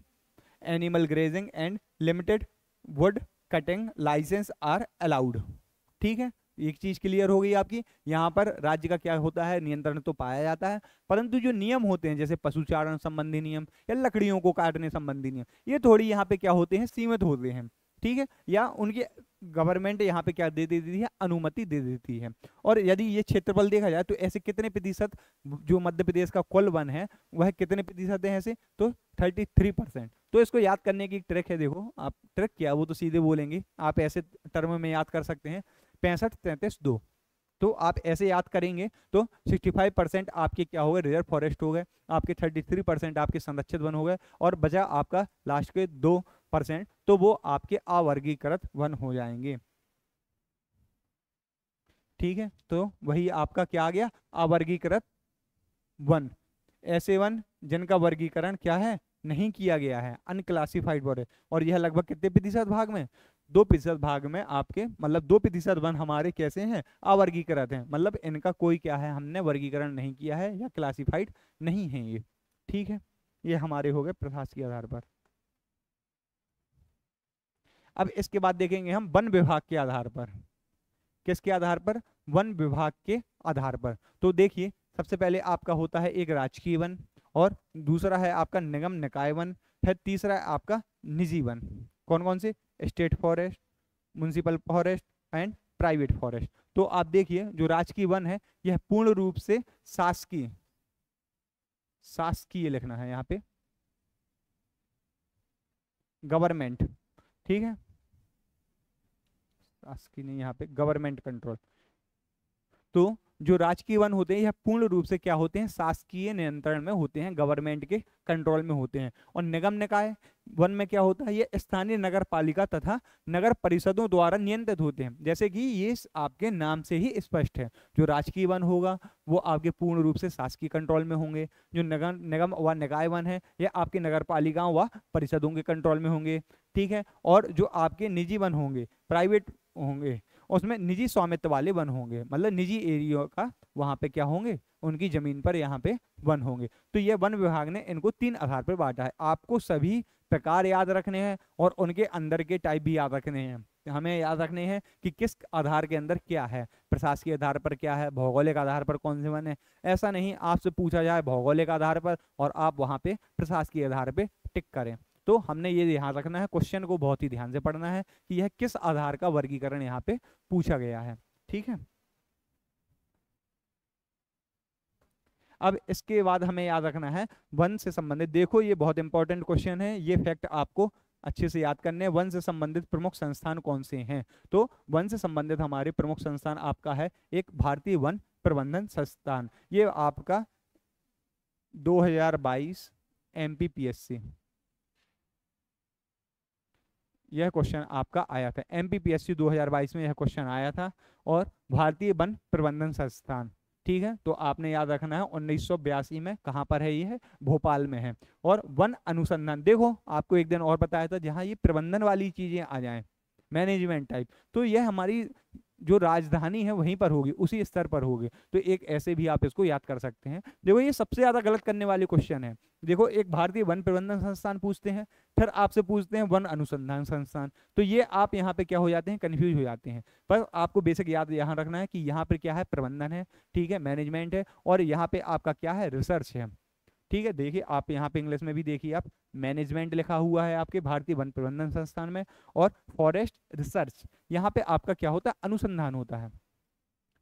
animal grazing and limited wood cutting licence are allowed. ठीक है, एक चीज क्लियर हो गई आपकी। यहाँ पर राज्य का क्या होता है, नियंत्रण तो पाया जाता है, परंतु जो नियम होते हैं जैसे पशुचारण संबंधी नियम या लकड़ियों को काटने संबंधी नियम, ये थोड़ी यहाँ पे क्या होते हैं, सीमित होते हैं। ठीक है, या उनकी गवर्नमेंट यहाँ पे क्या दे देती है, अनुमति दे देती है। और यदि ये क्षेत्रफल देखा जाए तो ऐसे कितने प्रतिशत जो मध्य प्रदेश का कुल वन है वह कितने प्रतिशत है ऐसे, तो 33%। तो इसको याद करने की ट्रिक है, देखो आप, ट्रिक क्या वो तो सीधे बोलेंगे, आप ऐसे टर्म में याद कर सकते हैं, 65 33 2। तो आप ऐसे याद करेंगे तो 65% आपके क्या हो गए, रिजर्व फॉरेस्ट हो गए, आपके 33% आपके संरक्षित वन हो गए, और बचा आपका लास्ट के 2%, तो वो आपके अवर्गीकृत वन हो जाएंगे। ठीक है, तो वही आपका क्या आ गया, अवर्गीकृत वन, ऐसे वन जिनका वर्गीकरण क्या है, नहीं किया गया है, अनक्लासिफाइड फॉरेस्ट। और यह लगभग कितने प्रतिशत भाग में, 2% भाग में आपके, मतलब 2% वन हमारे कैसे हैं, अवर्गीकृत हैं, मतलब इनका कोई क्या है, हमने वर्गीकरण नहीं किया है या क्लासिफाइड नहीं है ये। ठीक है, ये हमारे हो गए प्रशास के आधार पर। अब इसके बाद देखेंगे हम वन विभाग के आधार पर। किसके आधार पर, वन विभाग के आधार पर। तो देखिए, सबसे पहले आपका होता है एक राजकीय वन, और दूसरा है आपका निगम निकाय वन, फिर तीसरा है आपका निजी वन। कौन कौन से, state forest, municipal forest and private forest. तो आप देखिए जो राजकीय वन है यह पूर्ण रूप से शासकीय, शासकीय लिखना है यहाँ पे, गवर्नमेंट। ठीक है, शासकीय नहीं, यहाँ पे गवर्नमेंट कंट्रोल। तो जो राजकीय वन होते हैं यह पूर्ण रूप से क्या होते हैं, शासकीय नियंत्रण में होते हैं, गवर्नमेंट के कंट्रोल में होते हैं। और निगम निकाय वन में क्या होता है, ये स्थानीय नगर पालिका तथा नगर परिषदों द्वारा नियंत्रित होते हैं। जैसे कि ये आपके नाम से ही स्पष्ट है, जो राजकीय वन होगा वो आपके पूर्ण रूप से शासकीय कंट्रोल में होंगे, जो निगम निगम व निकाय वन है ये आपके नगर पालिकाओं व परिषदों के कंट्रोल में होंगे। ठीक है, और जो आपके निजी वन होंगे, प्राइवेट होंगे, उसमें निजी स्वामित्व वाले वन होंगे, मतलब निजी एरिया का वहां पे क्या होंगे, उनकी जमीन पर यहाँ पे वन होंगे। तो ये वन विभाग ने इनको 3 आधार पर बांटा है। आपको सभी प्रकार याद रखने हैं और उनके अंदर के टाइप भी याद रखने हैं। हमें याद रखने हैं कि किस आधार के अंदर क्या है, प्रशासकीय आधार पर क्या है, भौगोलिक आधार पर कौन से वन है। ऐसा नहीं आपसे पूछा जाए भौगोलिक आधार पर और आप वहां पे प्रशासकीय आधार पे टिक करें। तो हमने ये ध्यान रखना है, क्वेश्चन को बहुत ही ध्यान से पढ़ना है कि यह किस आधार का वर्गीकरण यहाँ पे पूछा गया है। ठीक है, अब इसके बाद हमें याद रखना है वन से संबंधित, देखो ये बहुत इंपॉर्टेंट क्वेश्चन है, ये फैक्ट आपको अच्छे से याद करने हैं। वन से संबंधित प्रमुख संस्थान कौन से हैं, तो वन से संबंधित हमारे प्रमुख संस्थान आपका है एक भारतीय वन प्रबंधन संस्थान, ये आपका 2022 MPPSC, यह क्वेश्चन आपका आया था MPPSC 2022 में, यह क्वेश्चन आया था। और भारतीय वन प्रबंधन संस्थान, ठीक है, तो आपने याद रखना है 1982 में, कहाँ पर है, ये है भोपाल में है। और वन अनुसंधान, देखो आपको एक दिन और बताया था, जहाँ ये प्रबंधन वाली चीजें आ जाएं, मैनेजमेंट टाइप, तो यह हमारी जो राजधानी है वहीं पर होगी, उसी स्तर पर होगी। तो एक ऐसे भी आप इसको याद कर सकते हैं। देखो ये सबसे ज्यादा गलत करने वाले क्वेश्चन है। देखो एक भारतीय वन प्रबंधन संस्थान पूछते हैं, फिर आपसे पूछते हैं वन अनुसंधान संस्थान, तो ये आप यहाँ पे क्या हो जाते हैं, कंफ्यूज हो जाते हैं। पर आपको बेसिक याद यहाँ रखना है कि यहाँ पे क्या है, प्रबंधन है, ठीक है, मैनेजमेंट है, और यहाँ पे आपका क्या है, रिसर्च है। ठीक है, देखिए आप यहाँ पे इंग्लिश में भी देखिए, आप मैनेजमेंट लिखा हुआ है आपके भारतीय वन प्रबंधन संस्थान में, और फॉरेस्ट रिसर्च यहाँ पे आपका क्या होता है, अनुसंधान होता है।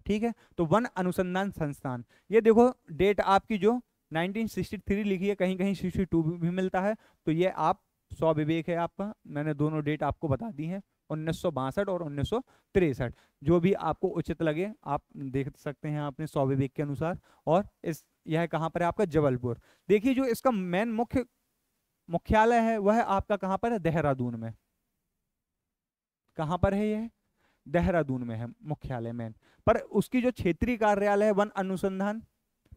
ठीक है, तो वन अनुसंधान संस्थान, ये देखो डेट आपकी जो 1963 लिखी है, कहीं कहीं 62 भी मिलता है, तो ये आप स्वविवेक है आपका, मैंने दोनों डेट आपको बता दी हैं, 1962 और 1963, जो भी आपको उचित लगे आप देख सकते हैं अपने स्वविवेक के अनुसार। और इस यह कहाँ पर है आपका, जबलपुर। देखिए जो इसका मेन मुख्यालय है वह आपका कहाँ पर है, देहरादून में। कहाँ पर है यह, देहरादून में है मुख्यालय मेन। पर उसकी जो क्षेत्रीय कार्यालय है वन अनुसंधान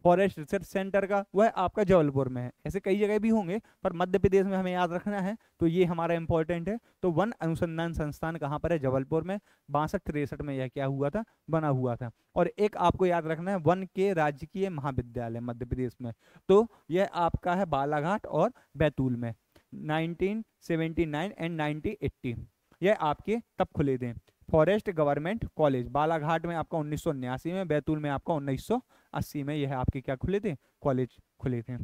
फॉरेस्ट रिसर्च सेंटर का, वह आपका जबलपुर में है। ऐसे कई जगह भी होंगे पर मध्य प्रदेश में हमें याद रखना है, तो ये हमारा इंपॉर्टेंट है। तो वन अनुसंधान संस्थान कहाँ पर है? जबलपुर में। 62-63 में यह क्या हुआ था? बना हुआ था। और एक आपको याद रखना है, वन के राजकीय महाविद्यालय मध्य प्रदेश में, तो यह आपका है बालाघाट और बैतूल में। 1979 एंड 1980 यह आपके तब खुले थे। फॉरेस्ट गवर्नमेंट कॉलेज बालाघाट में आपका 1979 में, बैतूल में आपका 1980 में, यह आपके क्या खुले थे? कॉलेज खुले थे।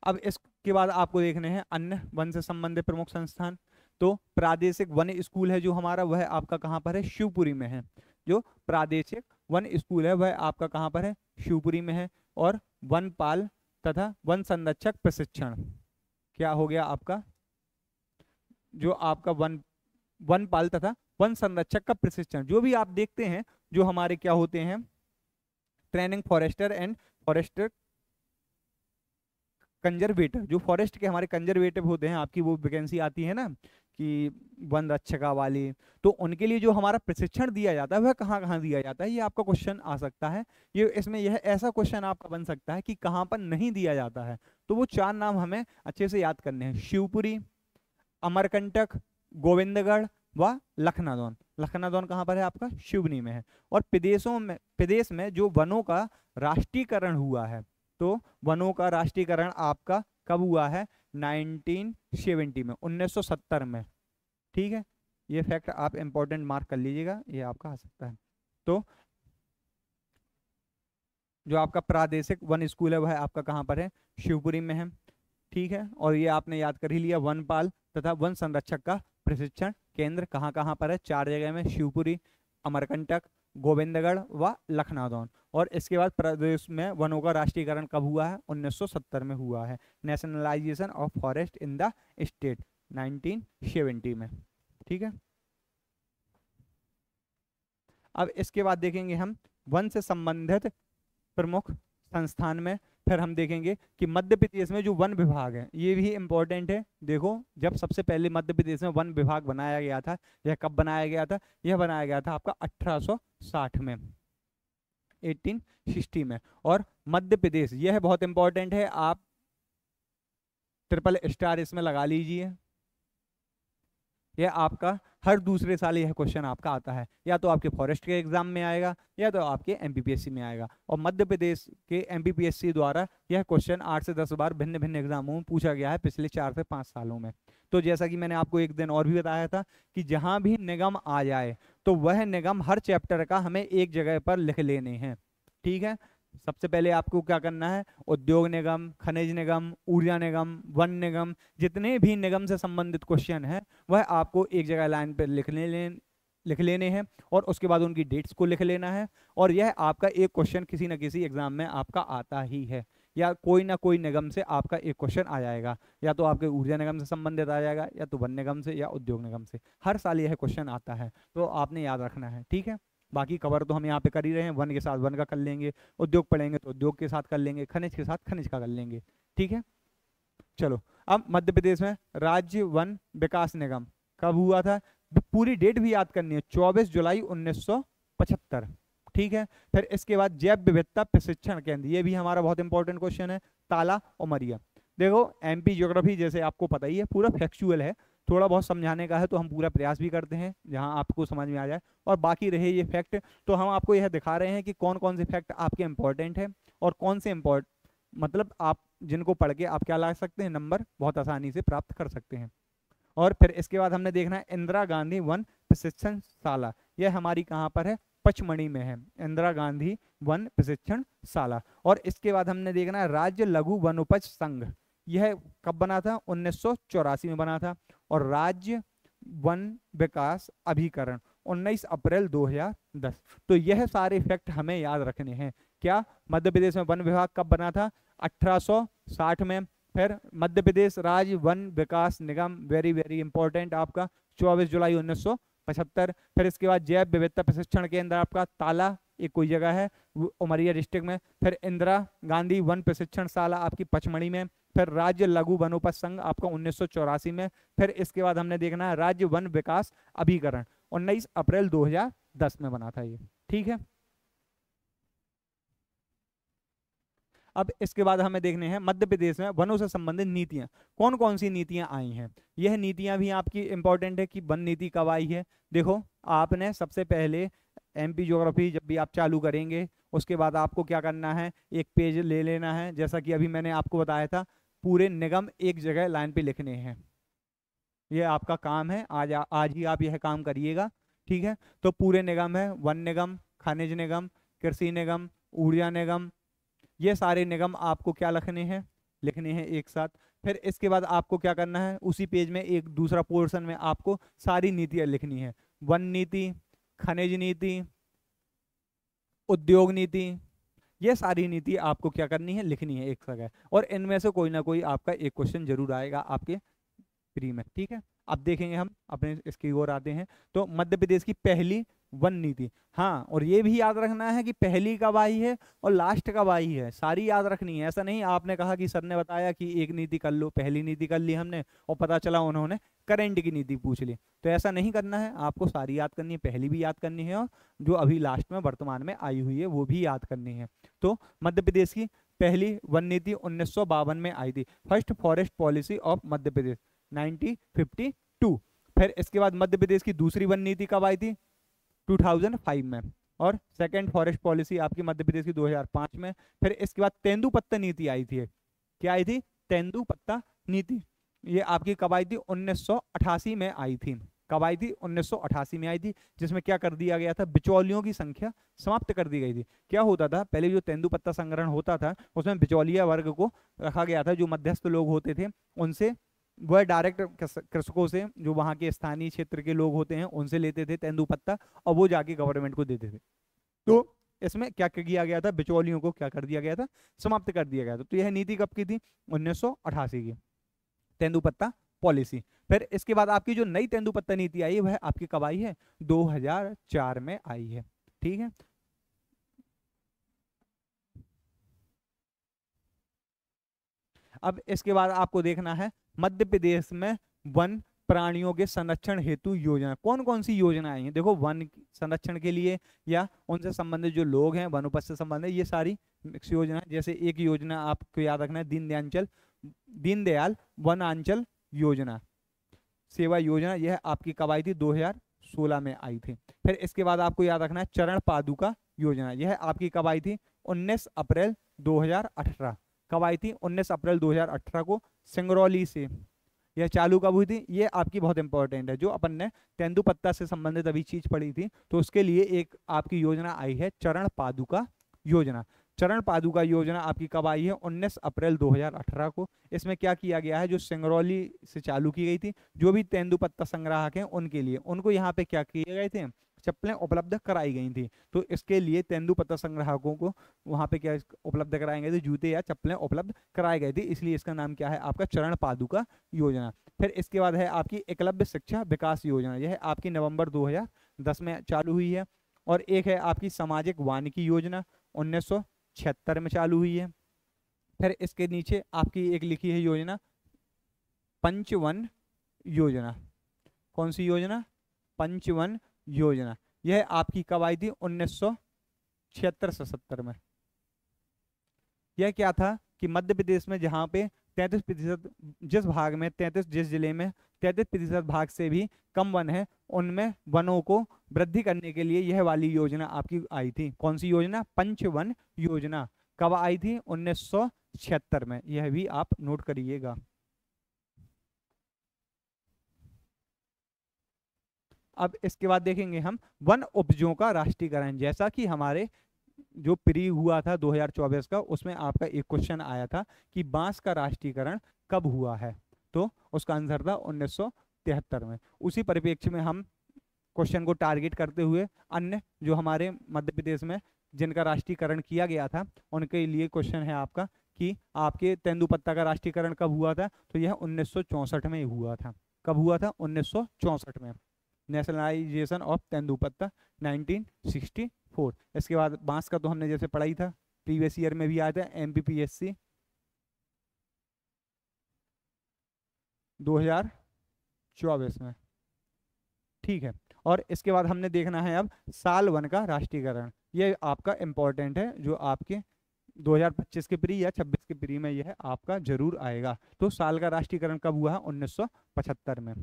अब इसके बाद आपको देखने हैं अन्य वन से संबंधित प्रमुख संस्थान। तो प्रादेशिक वन स्कूल है जो हमारा, वह आपका कहाँ पर है? शिवपुरी में है। जो प्रादेशिक वन स्कूल है वह आपका कहाँ पर है? शिवपुरी में है। और वनपाल तथा वन संरक्षक प्रशिक्षण, क्या हो गया आपका? जो आपका वनपाल तथा वन संरक्षक का प्रशिक्षण, जो भी आप देखते हैं जो हमारे क्या होते हैं, training forester and forester conservator, जो फॉरेस्ट के हमारे कंजर्वेटिव होते हैं, आपकी वो वैकेंसी आती है ना कि वन रक्षका वाली, तो उनके लिए जो हमारा प्रशिक्षण दिया जाता है वह कहाँ कहाँ दिया जाता है, ये आपका क्वेश्चन आ सकता है। ये इसमें यह ऐसा क्वेश्चन आपका बन सकता है कि कहाँ पर नहीं दिया जाता है। तो वो 4 नाम हमें अच्छे से याद करने हैं, शिवपुरी, अमरकंटक, गोविंदगढ़ व लखनादौन। लखनादौन कहाँ पर है आपका? शिवनी में है। और प्रदेश में जो वनों का राष्ट्रीयकरण हुआ है, तो वनों का राष्ट्रीयकरण आपका कब हुआ है? 1970 में, 1970 में। ठीक है, ये फैक्ट आप इंपॉर्टेंट मार्क कर लीजिएगा, ये आपका आ सकता है। तो जो आपका प्रादेशिक वन स्कूल है वह आपका कहाँ पर है? शिवपुरी में है। ठीक है, और ये आपने याद कर ही लिया, वनपाल तथा वन संरक्षक का प्रशिक्षण केंद्र कहाँ कहाँ पर है? 4 जगह में, शिवपुरी, अमरकंटक, गोविंदगढ़ व लखनादौन। और इसके बाद प्रदेश में वनों का राष्ट्रीयकरण कब हुआ है? 1970 में हुआ है। Nationalisation of forest in the state 1970 में। ठीक है, अब इसके बाद देखेंगे हम वन से संबंधित प्रमुख संस्थान में। फिर हम देखेंगे कि मध्य प्रदेश में जो वन विभाग है, ये भी इम्पोर्टेंट है। देखो, जब सबसे पहले मध्य प्रदेश में वन विभाग बनाया गया था, यह कब बनाया गया था? यह बनाया गया था आपका 1860 में, 1860 में। और मध्य प्रदेश, यह बहुत इंपॉर्टेंट है, आप ट्रिपल स्टार इसमें लगा लीजिए। यह आपका हर दूसरे साल यह क्वेश्चन आपका आता है, या तो आपके फॉरेस्ट के एग्जाम में आएगा या तो आपके एमपीपीएससी में आएगा। और मध्य प्रदेश के एमपीपीएससी द्वारा यह क्वेश्चन 8 से 10 बार भिन्न भिन्न एग्जामों में पूछा गया है पिछले 4 से 5 सालों में। तो जैसा कि मैंने आपको एक दिन और भी बताया था कि जहां भी निगम आ जाए तो वह निगम हर चैप्टर का हमें एक जगह पर लिख लेने हैं। ठीक है, सबसे पहले आपको क्या करना है? उद्योग निगम, खनिज निगम, ऊर्जा निगम, वन निगम, जितने भी निगम से संबंधित क्वेश्चन है वह आपको एक जगह लाइन पर लिख लेने हैं और उसके बाद उनकी डेट्स को लिख लेना है। और यह आपका एक क्वेश्चन किसी न किसी एग्जाम में आपका आता ही है, या कोई ना कोई निगम से आपका एक क्वेश्चन आ जाएगा, या तो आपके ऊर्जा निगम से संबंधित आ जाएगा, या तो वन निगम से, या उद्योग निगम से। हर साल यह क्वेश्चन आता है, तो आपने याद रखना है। ठीक है, बाकी कवर तो हम यहाँ पे कर ही रहे हैं, वन के साथ वन का कर लेंगे, उद्योग पढ़ेंगे तो उद्योग के साथ कर लेंगे, खनिज के साथ खनिज का कर लेंगे। ठीक है, चलो अब मध्य प्रदेश में राज्य वन विकास निगम कब हुआ था? पूरी डेट भी याद करनी है, 24 जुलाई 1975। ठीक है, फिर इसके बाद जैव विविधता प्रशिक्षण केंद्र, ये भी हमारा बहुत इंपॉर्टेंट क्वेश्चन है, ताला उमरिया। देखो, एमपी ज्योग्राफी जैसे आपको पता ही है पूरा फैक्चुअल है, थोड़ा बहुत समझाने का है तो हम पूरा प्रयास भी करते हैं जहां आपको समझ में आ जाए। और बाकी रहे ये फैक्ट, तो हम आपको यह दिखा रहे हैं कि कौन कौन से फैक्ट आपके इंपॉर्टेंट है और कौन से मतलब आप जिनको पढ़ के आप क्या ला सकते हैं, नंबर बहुत आसानी से प्राप्त कर सकते हैं। और फिर इसके बाद हमने देखना है इंदिरा गांधी वन प्रशिक्षण शाला, यह हमारी कहाँ पर है? पचमढ़ी में है, इंदिरा गांधी वन प्रशिक्षण शाला। और इसके बाद हमने देखना है राज्य लघु वनोपज संघ, यह कब बना था? 1984 में बना था। और राज्य वन विकास अभिकरण 19 अप्रैल 2010। तो यह सारे फैक्ट हमें याद रखने हैं। क्या मध्य प्रदेश में वन विभाग कब बना था? 1860 में। फिर मध्य प्रदेश राज्य वन विकास निगम, वेरी वेरी इंपॉर्टेंट आपका, 24 जुलाई 1975। फिर इसके बाद जैव विविधता प्रशिक्षण केंद्र आपका ताला, एक कोई जगह है उमरिया डिस्ट्रिक्ट में। फिर इंदिरा गांधी वन प्रशिक्षण शाला आपकी पचमढ़ी में। फिर राज्य लघु वनोपज संघ आपका 1984 में। फिर इसके बाद हमने देखना है राज्य वन विकास अभिकरण 19 अप्रैल 2010 में बना था ये। ठीक है, अब इसके बाद हमें देखने हैं मध्य प्रदेश में वनों से संबंधित नीतियां कौन कौन सी नीतियां आई हैं। यह नीतियां भी आपकी इंपॉर्टेंट है कि वन नीति कब आई है। देखो, आपने सबसे पहले एमपी ज्योग्राफी जब भी आप चालू करेंगे उसके बाद आपको क्या करना है, एक पेज ले लेना है, जैसा कि अभी मैंने आपको बताया था, पूरे निगम एक जगह लाइन पे लिखने हैं। ये आपका काम है, आज ही आप यह काम करिएगा, ठीक है। तो पूरे निगम है, वन निगम, खनिज निगम, कृषि निगम, ऊर्जा निगम, ये सारे निगम आपको क्या लिखने हैं एक साथ। फिर इसके बाद आपको क्या करना है, उसी पेज में एक दूसरा पोर्शन में आपको सारी नीतियां लिखनी है। वन नीति, खनिज नीति, उद्योग नीति, ये सारी नीति आपको क्या करनी है, लिखनी है एक जगह। और इनमें से कोई ना कोई आपका एक क्वेश्चन जरूर आएगा आपके प्री में, ठीक है। अब देखेंगे हम अपने इसकी ओर आते हैं। तो मध्य प्रदेश की पहली वन नीति, हाँ, और ये भी याद रखना है कि पहली कब आई है और लास्ट कब आई है, सारी याद रखनी है। ऐसा नहीं आपने कहा कि सर ने बताया कि एक नीति कर लो, पहली नीति कर ली हमने और पता चला उन्होंने करंट की नीति पूछ ली, तो ऐसा नहीं करना है। आपको सारी याद करनी है, पहली भी याद करनी है और जो अभी लास्ट में वर्तमान में आई हुई है वो भी याद करनी है। तो मध्य प्रदेश की पहली वन नीति 1952 में आई थी, first forest policy of Madhya Pradesh 1952। फिर इसके बाद मध्य प्रदेश की दूसरी वन नीति कब आई थी, 2005 में। और सेकंड फॉरेस्ट पॉलिसी आपकी मध्य प्रदेश की 2005 में। फिर इसके बाद तेंदुपत्ता नीति आई थी, क्या आई थी, तेंदुपत्ता नीति, ये आपकी कब आई थी, 1988 में आई थी। कब आई थी, 1988 में आई थी, जिसमें क्या कर दिया गया था, बिचौलियों की संख्या समाप्त कर दी गई थी। क्या होता था पहले, जो तेंदुपत्ता संग्रहण होता था उसमें बिचौलिया वर्ग को रखा गया था, जो मध्यस्थ लोग होते थे उनसे, वह डायरेक्ट कृषकों से, जो वहाँ के स्थानीय क्षेत्र के लोग होते हैं उनसे लेते थे तेंदुपत्ता और वो जाके गवर्नमेंट को देते थे। तो इसमें क्या किया गया था, बिचौलियों को क्या कर दिया गया था, समाप्त कर दिया गया था। तो यह नीति कब की थी, 1988 की तेंदुपत्ता पॉलिसी। फिर इसके बाद आपकी जो नई तेंदुपत्ता नीति आई है वह आपकी कब आई है, 2004 में आई है, ठीक है। अब इसके बाद आपको देखना है मध्य प्रदेश में वन प्राणियों के संरक्षण हेतु योजना, कौन कौन सी योजना आई हैं। देखो, वन संरक्षण के लिए या उनसे संबंधित जो लोग हैं, वनोपज से संबंधित, ये सारी मिक्स योजना। जैसे एक योजना आपको याद रखना है, दीनदयाल वनांचल योजना सेवा योजना, यह आपकी कब आई थी, 2016 में आई थी। फिर इसके बाद आपको याद रखना है चरण पादुका योजना, यह आपकी कब आई थी, 19 अप्रैल 2018। कब आई थी, 19 अप्रैल 2018 को सिंगरौली से यह चालू कब हुई थी, ये आपकी बहुत इंपॉर्टेंट है। जो अपन ने तेंदुपत्ता से संबंधित अभी चीज पढ़ी थी, तो उसके लिए एक आपकी योजना आई है चरण पादुका योजना। चरण पादुका योजना आपकी कब आई है, 19 अप्रैल 2018 को। इसमें क्या किया गया है, जो सिंगरौली से चालू की गई थी, जो भी तेंदुपत्ता संग्राहक हैं उनके लिए, उनको यहाँ पे क्या किए गए थे, चप्पलें उपलब्ध कराई गई थी। तो इसके लिए तेंदुपत्ता संग्राहकों को वहाँ पे क्या उपलब्ध कराए गए थे, जूते या चप्पलें उपलब्ध कराए गए थे, इसलिए इसका नाम क्या है आपका चरण पादुका योजना। फिर इसके बाद है आपकी एकलव्य शिक्षा विकास योजना, यह आपकी नवंबर 2010 में चालू हुई है। और एक है आपकी सामाजिक वानिकी योजना, 1976 में चालू हुई है। फिर इसके नीचे आपकी एक लिखी है योजना पंचवन योजना, कौन सी योजना, पंचवन योजना, यह आपकी कब आई थी, 1976-77 में। यह क्या था कि मध्य प्रदेश में जहाँ पे 33%, जिस भाग में 33, जिस जिले में 33% भाग से भी कम वन है, उनमें वनों को वृद्धि करने के लिए यह वाली योजना आपकी आई थी। कौन सी योजना, पंचवन योजना। कब आई थी, 1976 में, यह भी आप नोट करिएगा। अब इसके बाद देखेंगे हम वन उपजों का राष्ट्रीयकरण। जैसा कि हमारे जो प्री हुआ था 2024 का, उसमें आपका एक क्वेश्चन आया था कि बांस का राष्ट्रीयकरण कब हुआ है, तो उसका आंसर था 1973 में। उसी परिप्रेक्ष्य में हम क्वेश्चन को टारगेट करते हुए अन्य जो हमारे मध्य प्रदेश में जिनका राष्ट्रीयकरण किया गया था उनके लिए क्वेश्चन है आपका कि आपके तेंदुपत्ता का राष्ट्रीयकरण कब हुआ था, तो यह 1964 में हुआ था। कब हुआ था, 1964 में। नेशनलाइजेशन ऑफ तेंदुपत्ता 1964। इसके बाद बांस का तो हमने जैसे पढ़ा ही था, प्रीवियस ईयर में भी आया था, MPPSC 2024 में, ठीक है। और इसके बाद हमने देखना है अब साल वन का राष्ट्रीयकरण, ये आपका इंपॉर्टेंट है, जो आपके 2025 के प्री या 26 के प्री में यह आपका जरूर आएगा। तो साल का राष्ट्रीयकरण कब हुआ है? 1975 में।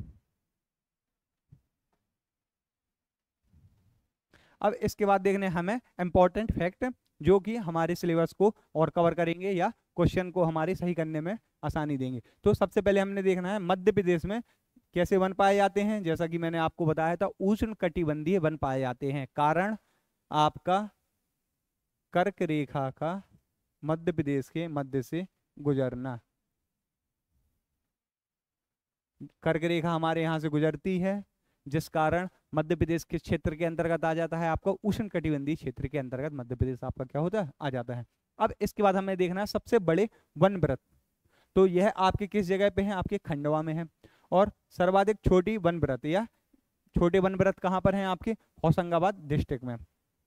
अब इसके बाद देखने हमें इंपॉर्टेंट फैक्ट जो कि हमारे सिलेबस को और कवर करेंगे या क्वेश्चन को हमारे सही करने में आसानी देंगे। तो सबसे पहले हमने देखना है मध्य प्रदेश में कैसे वन पाए जाते हैं। जैसा कि मैंने आपको बताया था, उष्ण कटिबंधीय वन पाए जाते हैं। कारण आपका कर्क रेखा का मध्य प्रदेश के मध्य से गुजरना। कर्क रेखा हमारे यहाँ से गुजरती है, जिस कारण मध्य प्रदेश के क्षेत्र के अंतर्गत आ जाता है। आपका उष्ण कटिबंधीय क्षेत्र के अंतर्गत मध्य प्रदेश आपका क्या होता है? आ जाता है। अब इसके बाद हमें देखना है सबसे बड़े वन वृत्त। तो यह आपके किस जगह पे है? आपके खंडवा में है। और सर्वाधिक छोटी वन वृत्त या छोटे वन वृत्त कहाँ पर हैं? आपके होशंगाबाद डिस्ट्रिक्ट में।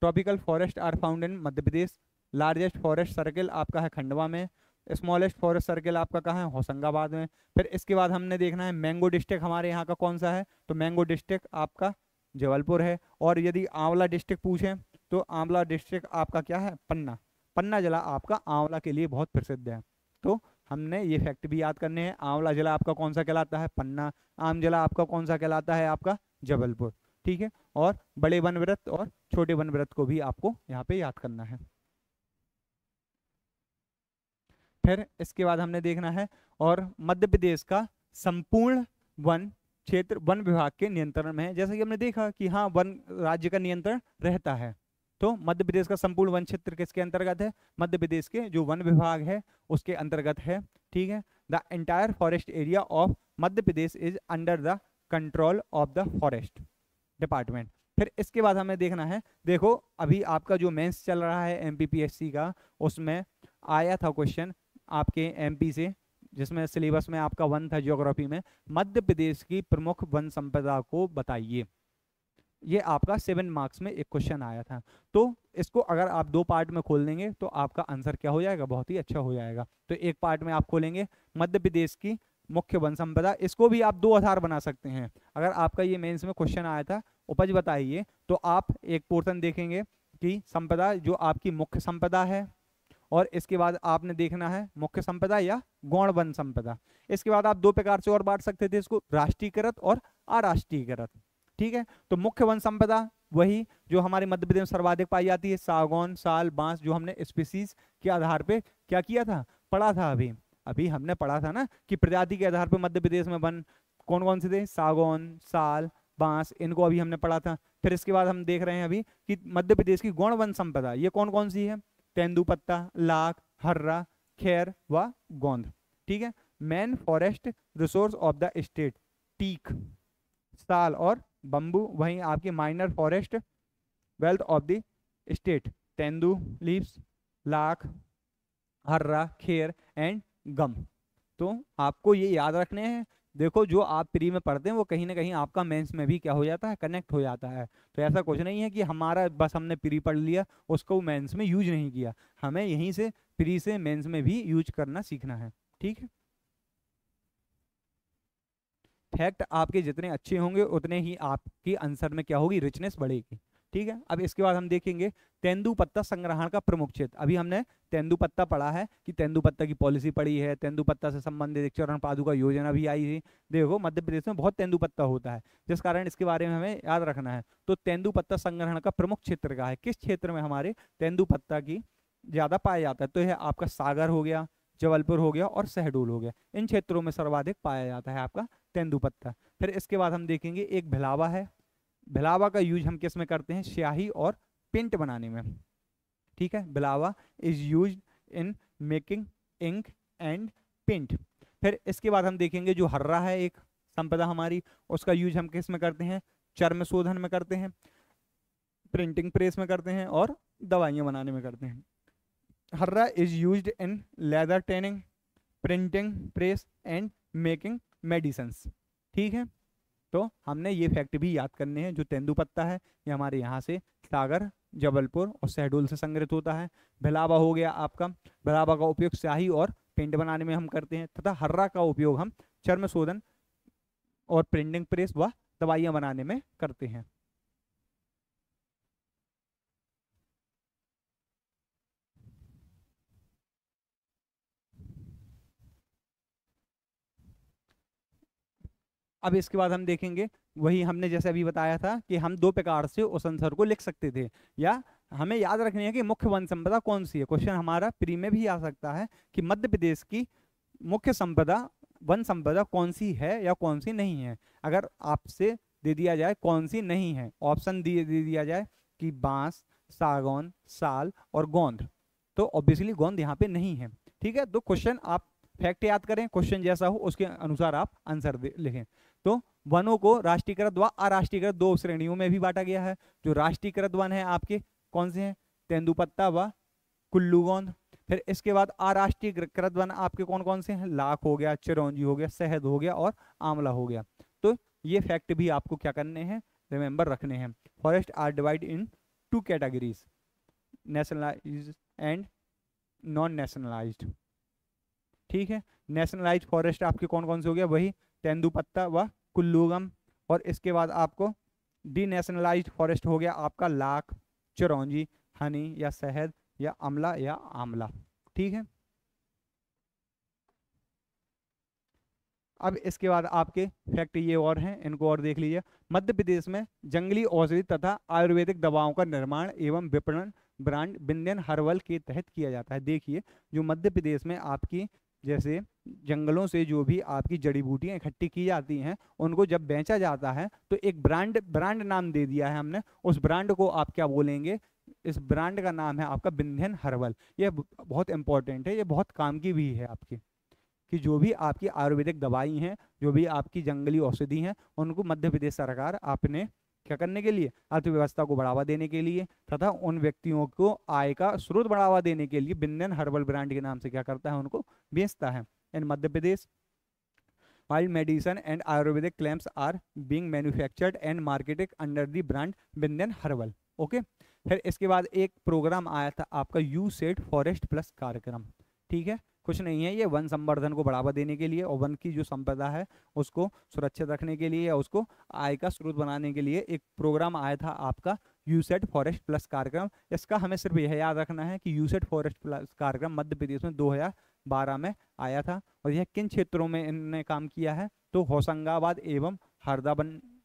Tropical forest are found in Madhya Pradesh. Largest forest circle आपका है खंडवा में। स्मॉलेस्ट फॉरेस्ट सर्किल आपका कहाँ है? होशंगाबाद में। फिर इसके बाद हमने देखना है मैंगो डिस्ट्रिक्ट हमारे यहाँ का कौन सा है? तो मैंगो डिस्ट्रिक्ट आपका जबलपुर है। और यदि आंवला डिस्ट्रिक्ट पूछें तो आंवला डिस्ट्रिक्ट आपका क्या है? पन्ना। पन्ना जिला आपका आंवला के लिए बहुत प्रसिद्ध है। तो हमने ये फैक्ट भी याद करने हैं। आंवला जिला आपका कौन सा कहलाता है? पन्ना। आम जिला आपका कौन सा कहलाता है? आपका जबलपुर। ठीक है। और बड़े वन वृत्त और छोटे वन वृत्त को भी आपको यहाँ पे याद करना है। फिर इसके बाद हमने देखना है और मध्य प्रदेश का संपूर्ण वन क्षेत्र वन विभाग के नियंत्रण में है। जैसा कि हमने देखा कि हाँ, वन राज्य का नियंत्रण रहता है। तो मध्य प्रदेश का संपूर्ण वन क्षेत्र किसके अंतर्गत है? मध्य प्रदेश के जो वन विभाग है उसके अंतर्गत है। ठीक है। The entire forest area of Madhya Pradesh is under the control of the forest department. फिर इसके बाद हमें देखना है, देखो अभी आपका जो मेंस चल रहा है एमपीपीएससी का, उसमें आया था क्वेश्चन आपके एमपी से, जिसमें सिलेबस में आपका वन था ज्योग्राफी में, मध्य प्रदेश की प्रमुख वन संपदा को बताइए। ये आपका 7 मार्क्स में एक क्वेश्चन आया था। तो इसको अगर आप 2 पार्ट में खोल देंगे तो आपका आंसर क्या हो जाएगा? बहुत ही अच्छा हो जाएगा। तो एक पार्ट में आप खोलेंगे मध्य प्रदेश की मुख्य वन संपदा। इसको भी आप 2 आधार बना सकते हैं। अगर आपका ये मेंस में क्वेश्चन आया था उपज बताइए, तो आप एक पोर्शन देखेंगे कि संपदा जो आपकी मुख्य संपदा है, और इसके बाद आपने देखना है मुख्य संपदा या गौण वन संपदा। इसके बाद आप 2 प्रकार से और बांट सकते थे इसको, राष्ट्रीयकृत और अराष्ट्रीयकृत। ठीक है। तो मुख्य वन संपदा वही जो हमारे मध्य प्रदेश में सर्वाधिक पाई जाती है, सागौन, साल, बांस, जो हमने स्पीसीज के आधार पे क्या किया था? पढ़ा था। अभी हमने पढ़ा था ना कि प्रजाति के आधार पर मध्य प्रदेश में वन कौन कौन से थे? सागौन, साल, बांस, इनको अभी हमने पढ़ा था। फिर इसके बाद हम देख रहे हैं अभी कि मध्य प्रदेश की गौण वन संपदा ये कौन कौन सी है? तेंदुपत्ता, लाख, हर्रा, खैर व गोंद। ठीक है। Main forest resource of the state teak, sal और बंबू। वहीं आपकी minor forest wealth of the state tendu leaves, lac, harra, kher and gum. तो आपको ये याद रखने हैं। देखो जो आप प्री में पढ़ते हैं वो कहीं ना कहीं आपका मेंस में भी क्या हो जाता है? कनेक्ट हो जाता है। तो ऐसा कुछ नहीं है कि हमारा बस हमने प्री पढ़ लिया उसको मेंस में यूज नहीं किया। हमें यहीं से प्री से मेंस में भी यूज करना सीखना है। ठीक है। फैक्ट आपके जितने अच्छे होंगे उतने ही आपकी आंसर में क्या होगी? रिचनेस बढ़ेगी। ठीक है। अब इसके बाद हम देखेंगे तेंदुपत्ता संग्रहण का प्रमुख क्षेत्र। अभी हमने तेंदुपत्ता पढ़ा है कि तेंदुपत्ता की पॉलिसी पढ़ी है, तेंदुपत्ता से संबंधित एक चरण पादुका योजना भी आई थी। देखो मध्य प्रदेश में बहुत तेंदुपत्ता होता है, जिस कारण इसके बारे में हमें याद रखना है। तो तेंदुपत्ता संग्रहण का प्रमुख क्षेत्र का है, किस क्षेत्र में हमारे तेंदुपत्ता की ज्यादा पाया जाता है? तो यह आपका सागर हो गया, जबलपुर हो गया और शहडोल हो गया। इन क्षेत्रों में सर्वाधिक पाया जाता है आपका तेंदुपत्ता। फिर इसके बाद हम देखेंगे एक भिलावा है। भिलावा का यूज हम किस में करते हैं? स्याही और पेंट बनाने में। ठीक है। Bhilawa is used in making ink and paint. फिर इसके बाद हम देखेंगे जो हर्रा है एक संपदा हमारी, उसका यूज हम किस में करते हैं? चर्म शोधन में करते हैं, प्रिंटिंग प्रेस में करते हैं और दवाइयां बनाने में करते हैं। Harra is used in leather tanning, printing press and making medicines. ठीक है। तो हमने ये फैक्ट भी याद करने हैं। जो तेंदुपत्ता है ये हमारे यहाँ से सागर, जबलपुर और शहडोल से संग्रहित होता है। भिलावा हो गया आपका, भिलावा का उपयोग स्याही और पेंट बनाने में हम करते हैं, तथा हर्रा का उपयोग हम चर्म शोधन और प्रिंटिंग प्रेस व दवाइयां बनाने में करते हैं। अब इसके बाद हम देखेंगे, वही हमने जैसे अभी बताया था कि हम दो प्रकार से उस आंसर को लिख सकते थे, या हमें याद रखनी है कि मुख्य वन संपदा कौन सी है। क्वेश्चन हमारा प्री में भी आ सकता है कि मध्य प्रदेश की मुख्य संपदा वन संपदा कौन सी है या कौन सी नहीं है। अगर आपसे दे दिया जाए कौन सी नहीं है, ऑप्शन दे दिया जाए कि बांस, सागौन, साल और गोंद, तो ऑब्वियसली गोंद यहाँ पे नहीं है। ठीक है, तो क्वेश्चन आप फैक्ट याद करें, क्वेश्चन जैसा हो उसके अनुसार आप आंसर लिखें। तो वनों को राष्ट्रीयकृत व अराष्ट्रीयकृत दो श्रेणियों में भी बांटा गया है। जो राष्ट्रीयकृत वन है आपके कौन से हैं, तेंदुपत्ता व कुल्लू गोंद। फिर इसके बाद अराष्ट्रीयकृत वन आपके कौन कौन से हैं, लाख हो गया, चिरौंजी हो गया, शहद हो गया और आंवला हो गया। तो ये फैक्ट भी आपको क्या करने हैं, रिमेंबर रखने हैं। Forest are divide in two categories, nationalised and non nationalised. ठीक है, नेशनलाइज्ड फॉरेस्ट आपके कौन कौन से हो गया, वही तेंदुपत्ता व कुल्लूगम। और इसके बाद आपको डीनेशनलाइज्ड फॉरेस्ट हो गया आपका लाख, चिरौंजी, हनी या शहद या अमला या आंवला। ठीक है, अब इसके बाद आपके फैक्ट ये और हैं, इनको और देख लीजिए। मध्य प्रदेश में जंगली औषधि तथा आयुर्वेदिक दवाओं का निर्माण एवं विपणन ब्रांड बिंदन हर्बल के तहत किया जाता है। देखिए, जो मध्य प्रदेश में आपकी जैसे जंगलों से जो भी आपकी जड़ी बूटियां इकट्ठी की जाती हैं, उनको जब बेचा जाता है तो एक ब्रांड नाम दे दिया है हमने। उस ब्रांड को आप क्या बोलेंगे, इस ब्रांड का नाम है आपका बिंदन हर्बल। ये बहुत इंपॉर्टेंट है, ये बहुत काम की भी है आपकी, कि जो भी आपकी आयुर्वेदिक दवाई हैं, जो भी आपकी जंगली औषधि हैं, उनको मध्य प्रदेश सरकार आपने क्या करने के लिए, अर्थव्यवस्था को बढ़ावा देने के लिए तथा उन व्यक्तियों को आय का स्रोत बढ़ावा देने के लिए बिंदन हर्बल ब्रांड के नाम से क्या करता है, उनको बेचता है। इन मध्य प्रदेश while medicine and ayurvedic claims are being manufactured and marketed under the brand बिंदन हर्बल। ओके, फिर इसके बाद एक प्रोग्राम आया था आपका यू सेट फॉरेस्ट प्लस कार्यक्रम। ठीक है, कुछ नहीं है, ये वन संवर्धन को बढ़ावा देने के लिए और वन की जो संपदा है उसको सुरक्षित रखने के लिए या उसको आय का स्रोत बनाने के लिए एक प्रोग्राम आया था आपका यूसेट फॉरेस्ट प्लस कार्यक्रम। इसका हमें सिर्फ यह याद रखना है कि यूसेट फॉरेस्ट प्लस कार्यक्रम मध्य प्रदेश में 2012 में आया था। और यह किन क्षेत्रों में इन्होंने काम किया है, तो होशंगाबाद एवं हरदा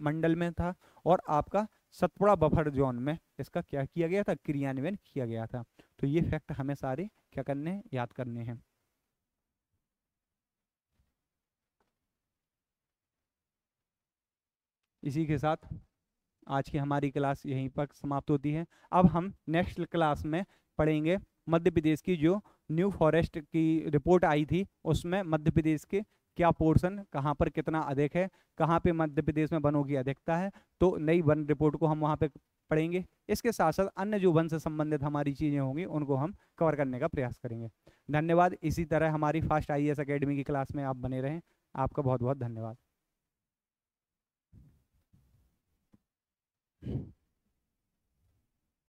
मंडल में था, और आपका सतपुड़ा बफर जोन में इसका क्या किया गया था, क्रियान्वयन किया गया था। तो ये फैक्ट हमें सारे क्या करने हैं, याद करने हैं। इसी के साथ आज की हमारी क्लास यहीं पर समाप्त होती है। अब हम नेक्स्ट क्लास में पढ़ेंगे मध्य प्रदेश की जो न्यू फॉरेस्ट की रिपोर्ट आई थी, उसमें मध्य प्रदेश के क्या पोर्शन, कहाँ पर कितना अधिक है, कहाँ पे मध्य प्रदेश में वनों की अधिकता है, तो नई वन रिपोर्ट को हम वहाँ पे पढ़ेंगे। इसके साथ साथ अन्य जो वन से संबंधित हमारी चीज़ें होंगी उनको हम कवर करने का प्रयास करेंगे। धन्यवाद। इसी तरह हमारी फास्ट IAS अकेडमी की क्लास में आप बने रहें। आपका बहुत बहुत धन्यवाद।